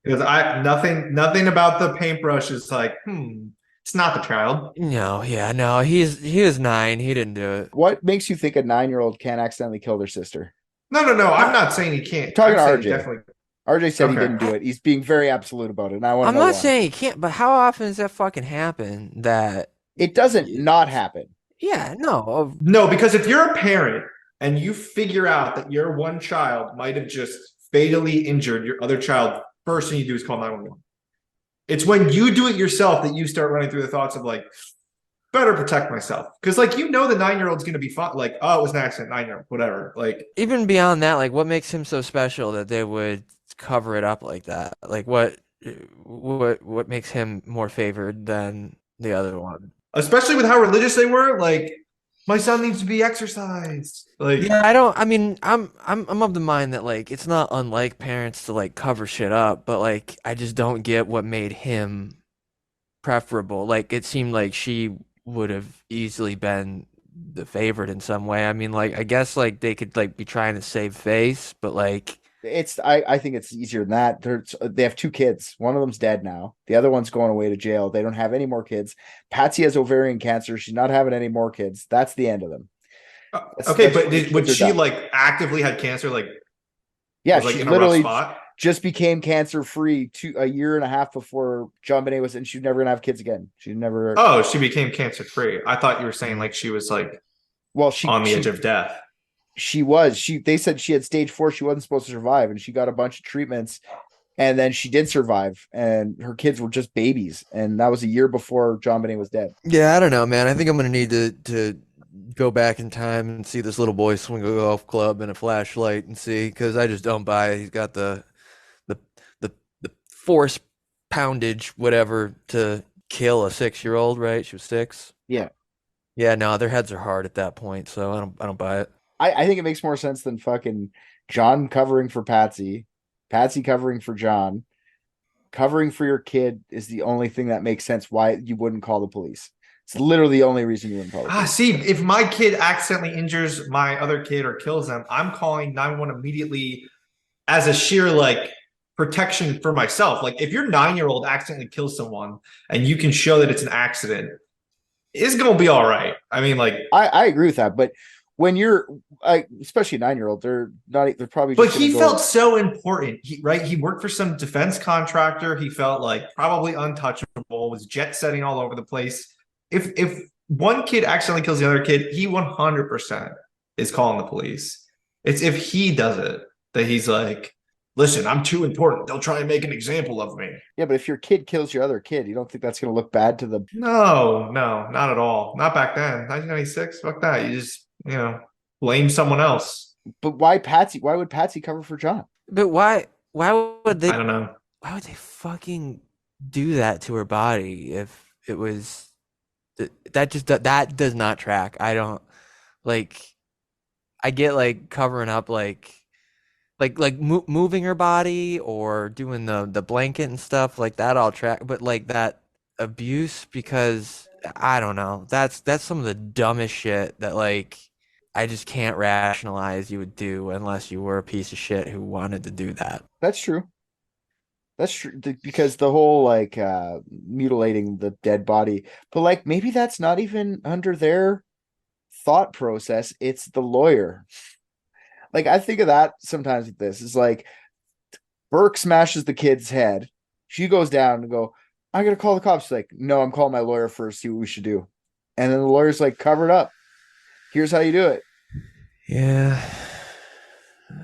because nothing about the paintbrush is like, it's not the child. No, yeah, no, he was 9. He didn't do it. What makes you think a 9-year-old can't accidentally kill their sister? No. I'm not saying he can't. Talking I'm to saying RJ. definitely. RJ said he Okay. didn't do it. He's being very absolute about it. And I want to I'm know not why. saying he can't, but how often does that fucking happen? That It doesn't not happen. yeah, no, No, because if you're a parent and you figure out that your one child might have just fatally injured your other child, first thing you do is call 911. It's when you do it yourself that you start running through the thoughts of like, better protect myself. Because like, the 9-year-old's going to be fine. Like, oh, it was an accident, 9-year-old, whatever. Like, even beyond that, like what makes him so special that they would cover it up like that? Like what makes him more favored than the other one? especially with how religious they were, like, my son needs to be exercised. Like, Yeah, I'm of the mind that like it's not unlike parents to like cover shit up, but like I just don't get what made him preferable. Like it seemed like she would have easily been the favorite in some way. I mean, like I guess like they could like be trying to save face, but like I think it's easier than that. They have 2 kids. One of them's dead now. The other one's going away to jail. They don't have any more kids. Patsy has ovarian cancer. She's not having any more kids. That's the end of them. okay, but would she like actively had cancer? Like, yeah, was, like, she in a rough literally spot? just became cancer free a year and a half before JonBenet was, and she's never gonna have kids again. She never. Oh, she became cancer free. I thought you were saying like she was like, well, she on the edge of death. She was. They said she had stage 4. She wasn't supposed to survive, and she got a bunch of treatments, and then she did survive. And her kids were just babies, and that was a year before JonBenet was dead. yeah, I don't know, man. I think I'm gonna need to go back in time and see this little boy swing a golf club and a flashlight and see, because I just don't buy it. He's got the force poundage, whatever, to kill a 6-year-old, right? She was 6. Yeah. Yeah, no, their heads are hard at that point, so I don't buy it. I think it makes more sense than fucking John covering for Patsy, Patsy covering for John. Covering for your kid is the only thing that makes sense why you wouldn't call the police. It's literally the only reason you wouldn't call the police. See, if my kid accidentally injures my other kid or kills them, I'm calling 911 immediately as a sheer like protection for myself. Like if your 9-year-old accidentally kills someone and you can show that it's an accident, it's gonna be all right. I mean, like I agree with that, but when you're especially a 9-year-old, they're probably but he felt so important. He worked for some defense contractor. He felt like probably untouchable, was jet setting all over the place. If one kid accidentally kills the other kid, he 100% is calling the police. It's if he does it that he's like, listen, I'm too important. They'll try and make an example of me. Yeah, but if your kid kills your other kid, you don't think that's going to look bad to the... No, not at all. Not back then. 1996, fuck that. You just, blame someone else. But why Patsy? Why would Patsy cover for John? But why would they... I don't know. Why would they fucking do that to her body if it was... That does not track. I don't... Like, I get, like, covering up, like moving her body or doing the blanket and stuff like that, I'll track, but like that abuse, because I don't know, that's some of the dumbest shit that like I just can't rationalize you would do unless you were a piece of shit who wanted to do that. That's true. That's true, because the whole like mutilating the dead body, but like maybe that's not even under their thought process. It's the lawyer. Like, I think of that sometimes with this. It's like Burke smashes the kid's head. She goes down and go, I gotta call the cops. She's like, no, I'm calling my lawyer first, see what we should do. And then the lawyer's like, cover it up. Here's how you do it. Yeah.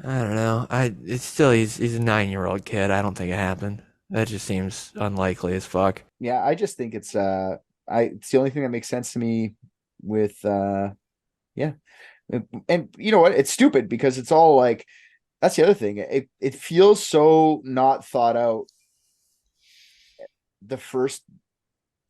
I don't know. It's still he's a 9-year-old kid. I don't think it happened. That just seems unlikely as fuck. Yeah, I just think it's the only thing that makes sense to me with yeah. And you know what? It's stupid because it's all like, that's the other thing. It feels so not thought out. The first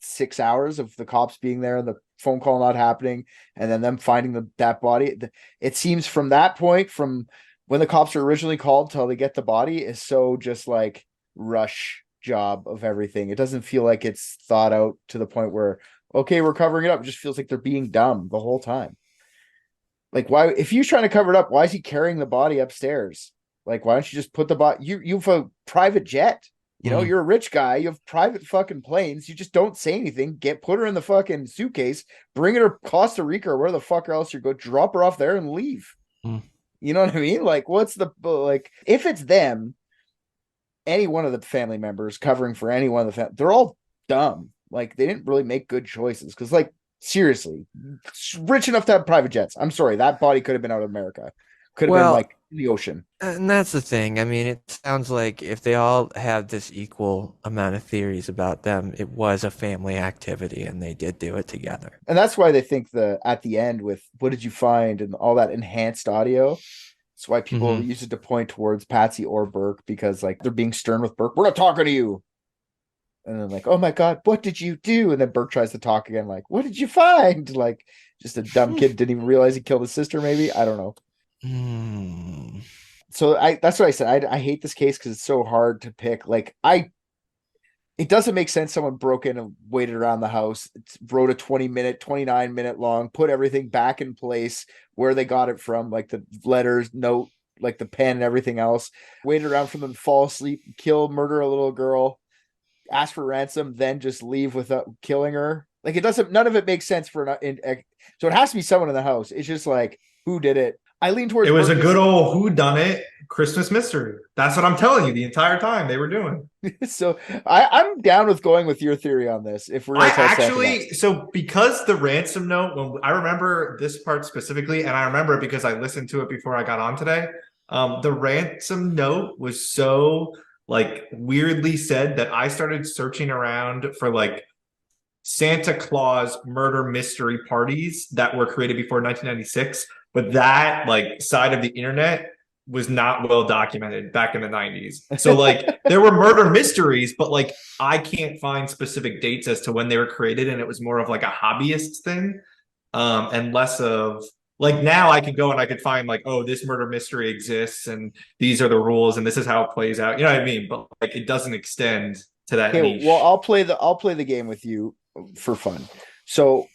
6 hours of the cops being there, the phone call not happening, and then them finding that body. It seems from that point, from when the cops are originally called till they get the body, is so just like rush job of everything. It doesn't feel like it's thought out to the point where, okay, we're covering it up. It just feels like they're being dumb the whole time. Like, why, if he's trying to cover it up, why is he carrying the body upstairs? Like, why don't you just put the body, you have a private jet. You know, you're a rich guy. You have private fucking planes. You just don't say anything. Put her in the fucking suitcase, bring her to Costa Rica or where the fuck else you go, drop her off there and leave. You know what I mean? Like, what's the, like, if it's them, any one of the family members covering for any one of the family, they're all dumb. Like, they didn't really make good choices. Cause, like, seriously, rich enough to have private jets. I'm sorry. That body could have been out of America. Could have been like in the ocean. And that's the thing. I mean, it sounds like if they all have this equal amount of theories about them, it was a family activity and they did do it together. And that's why they think at the end with what did you find and all that enhanced audio. That's why people use it to point towards Patsy or Burke, because like they're being stern with Burke. We're not talking to you. And then like, oh my God, what did you do? And then Burke tries to talk again. Like, what did you find? Like, just a dumb kid didn't even realize he killed his sister. Maybe. I don't know. So that's what I said. I hate this case because it's so hard to pick. Like it doesn't make sense. Someone broke in and waited around the house, wrote a 29 minute long, put everything back in place where they got it from, like the letters, note, like the pen and everything else, waited around for them to fall asleep, murder a little girl, ask for ransom, then just leave without killing her. Like none of it makes sense so it has to be someone in the house. It's just like, who did it? I lean towards. It was a good old whodunit Christmas mystery. That's what I'm telling you the entire time they were doing. So I'm down with going with your theory on this. If we're so because the ransom note, I remember this part specifically, and I remember it because I listened to it before I got on today. The ransom note was so like weirdly said that I started searching around for like Santa Claus murder mystery parties that were created before 1996. But that like side of the internet was not well documented back in the 90s. So like there were murder mysteries, but like I can't find specific dates as to when they were created. And it was more of like a hobbyist thing. And less of like, now I could go and I could find like, oh, this murder mystery exists and these are the rules and this is how it plays out. You know what I mean? But like it doesn't extend to that niche. Well, I'll play the game with you for fun. So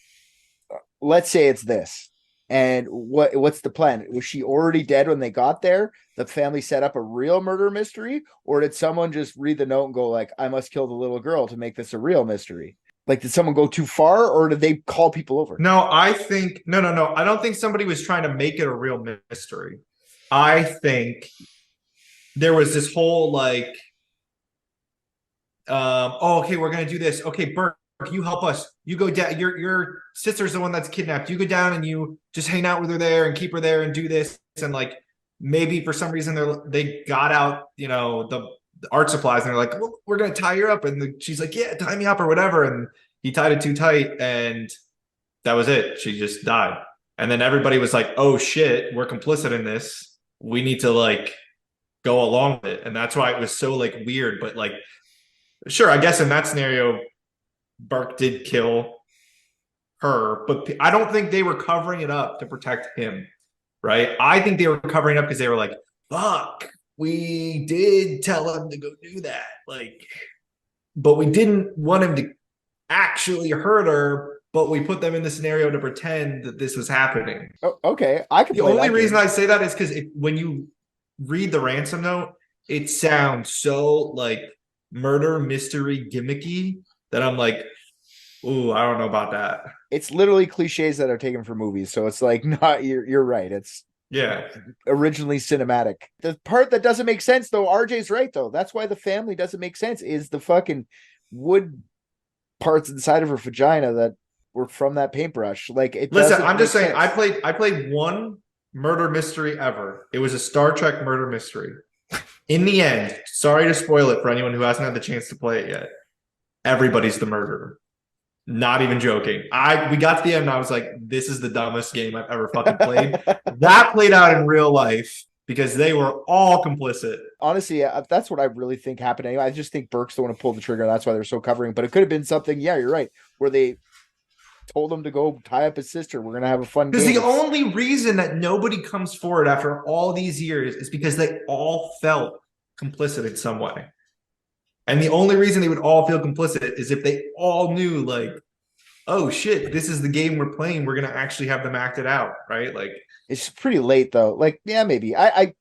let's say it's this. And what's the plan? Was she already dead when they got there? The family set up a real murder mystery? Or did someone just read the note and go like, I must kill the little girl to make this a real mystery? Like, did someone go too far or did they call people over? No, I think, no. I don't think somebody was trying to make it a real mystery. I think there was this whole like, okay, we're going to do this. Okay, Burke, you help us. You go down. Your sister's the one that's kidnapped. You go down and you just hang out with her there and keep her there and do this. And like maybe for some reason they got out, you know, the art supplies and they're like, well, we're gonna tie her up. And she's like, yeah, tie me up or whatever. And he tied it too tight, and that was it. She just died. And then everybody was like, oh shit, we're complicit in this. We need to like go along with it. And that's why it was so like weird. But like, sure, I guess in that scenario, Burke did kill her, but I don't think they were covering it up to protect him, right? I think they were covering it up because they were like, fuck, we did tell him to go do that. Like, but we didn't want him to actually hurt her, but we put them in the scenario to pretend that this was happening. Oh, okay. I can. The only reason I say that is because when you read the ransom note, it sounds so like murder mystery gimmicky that I'm like, ooh, I don't know about that. It's literally cliches that are taken from movies. So it's like, not, you're right. It's originally cinematic. The part that doesn't make sense though, RJ's right though. That's why the family doesn't make sense, is the fucking wood parts inside of her vagina that were from that paintbrush. Like, it Listen, doesn't I'm just make saying, sense. I played one murder mystery ever. It was a Star Trek murder mystery. In the end, sorry to spoil it for anyone who hasn't had the chance to play it yet, everybody's the murderer. Not even joking. We got to the end and I was like, this is the dumbest game I've ever fucking played. That played out in real life because they were all complicit. Honestly, that's what I really think happened anyway. I just think Burke's the one who pulled the trigger. That's why they're so covering. But it could have been something, yeah, you're right, where they told him to go tie up his sister. We're going to have a fun game. Because the only reason that nobody comes forward after all these years is because they all felt complicit in some way. And the only reason they would all feel complicit is if they all knew, like, oh shit, this is the game we're playing. We're gonna actually have them act it out, right? Like, it's pretty late though. Like, yeah, maybe. I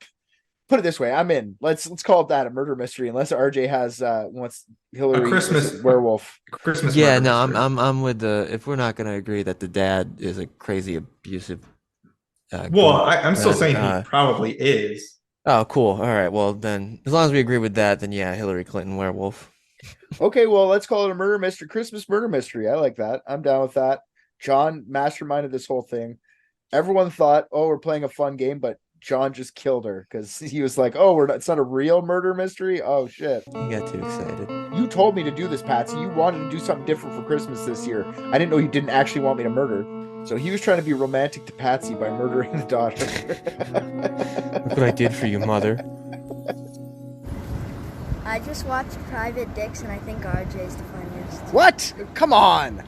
put it this way. I'm in. Let's call it that, a murder mystery. Unless RJ has wants Hillary a Christmas werewolf. Christmas. Yeah, no, I'm with the. If we're not gonna agree that the dad is a crazy abusive. Well, I'm still saying he probably is. Oh, cool. All right. Well, then, as long as we agree with that, then yeah, Hillary Clinton werewolf. Okay, well, let's call it a murder mystery, Christmas murder mystery. I like that. I'm down with that. John masterminded this whole thing. Everyone thought, oh, we're playing a fun game, but John just killed her because he was like, oh, it's not a real murder mystery. Oh shit! You got too excited. You told me to do this, Patsy. You wanted to do something different for Christmas this year. I didn't know you didn't actually want me to murder. So he was trying to be romantic to Patsy by murdering the daughter. Look what I did for you, mother. I just watched Private Dicks, and I think RJ's the funniest. What? Come on!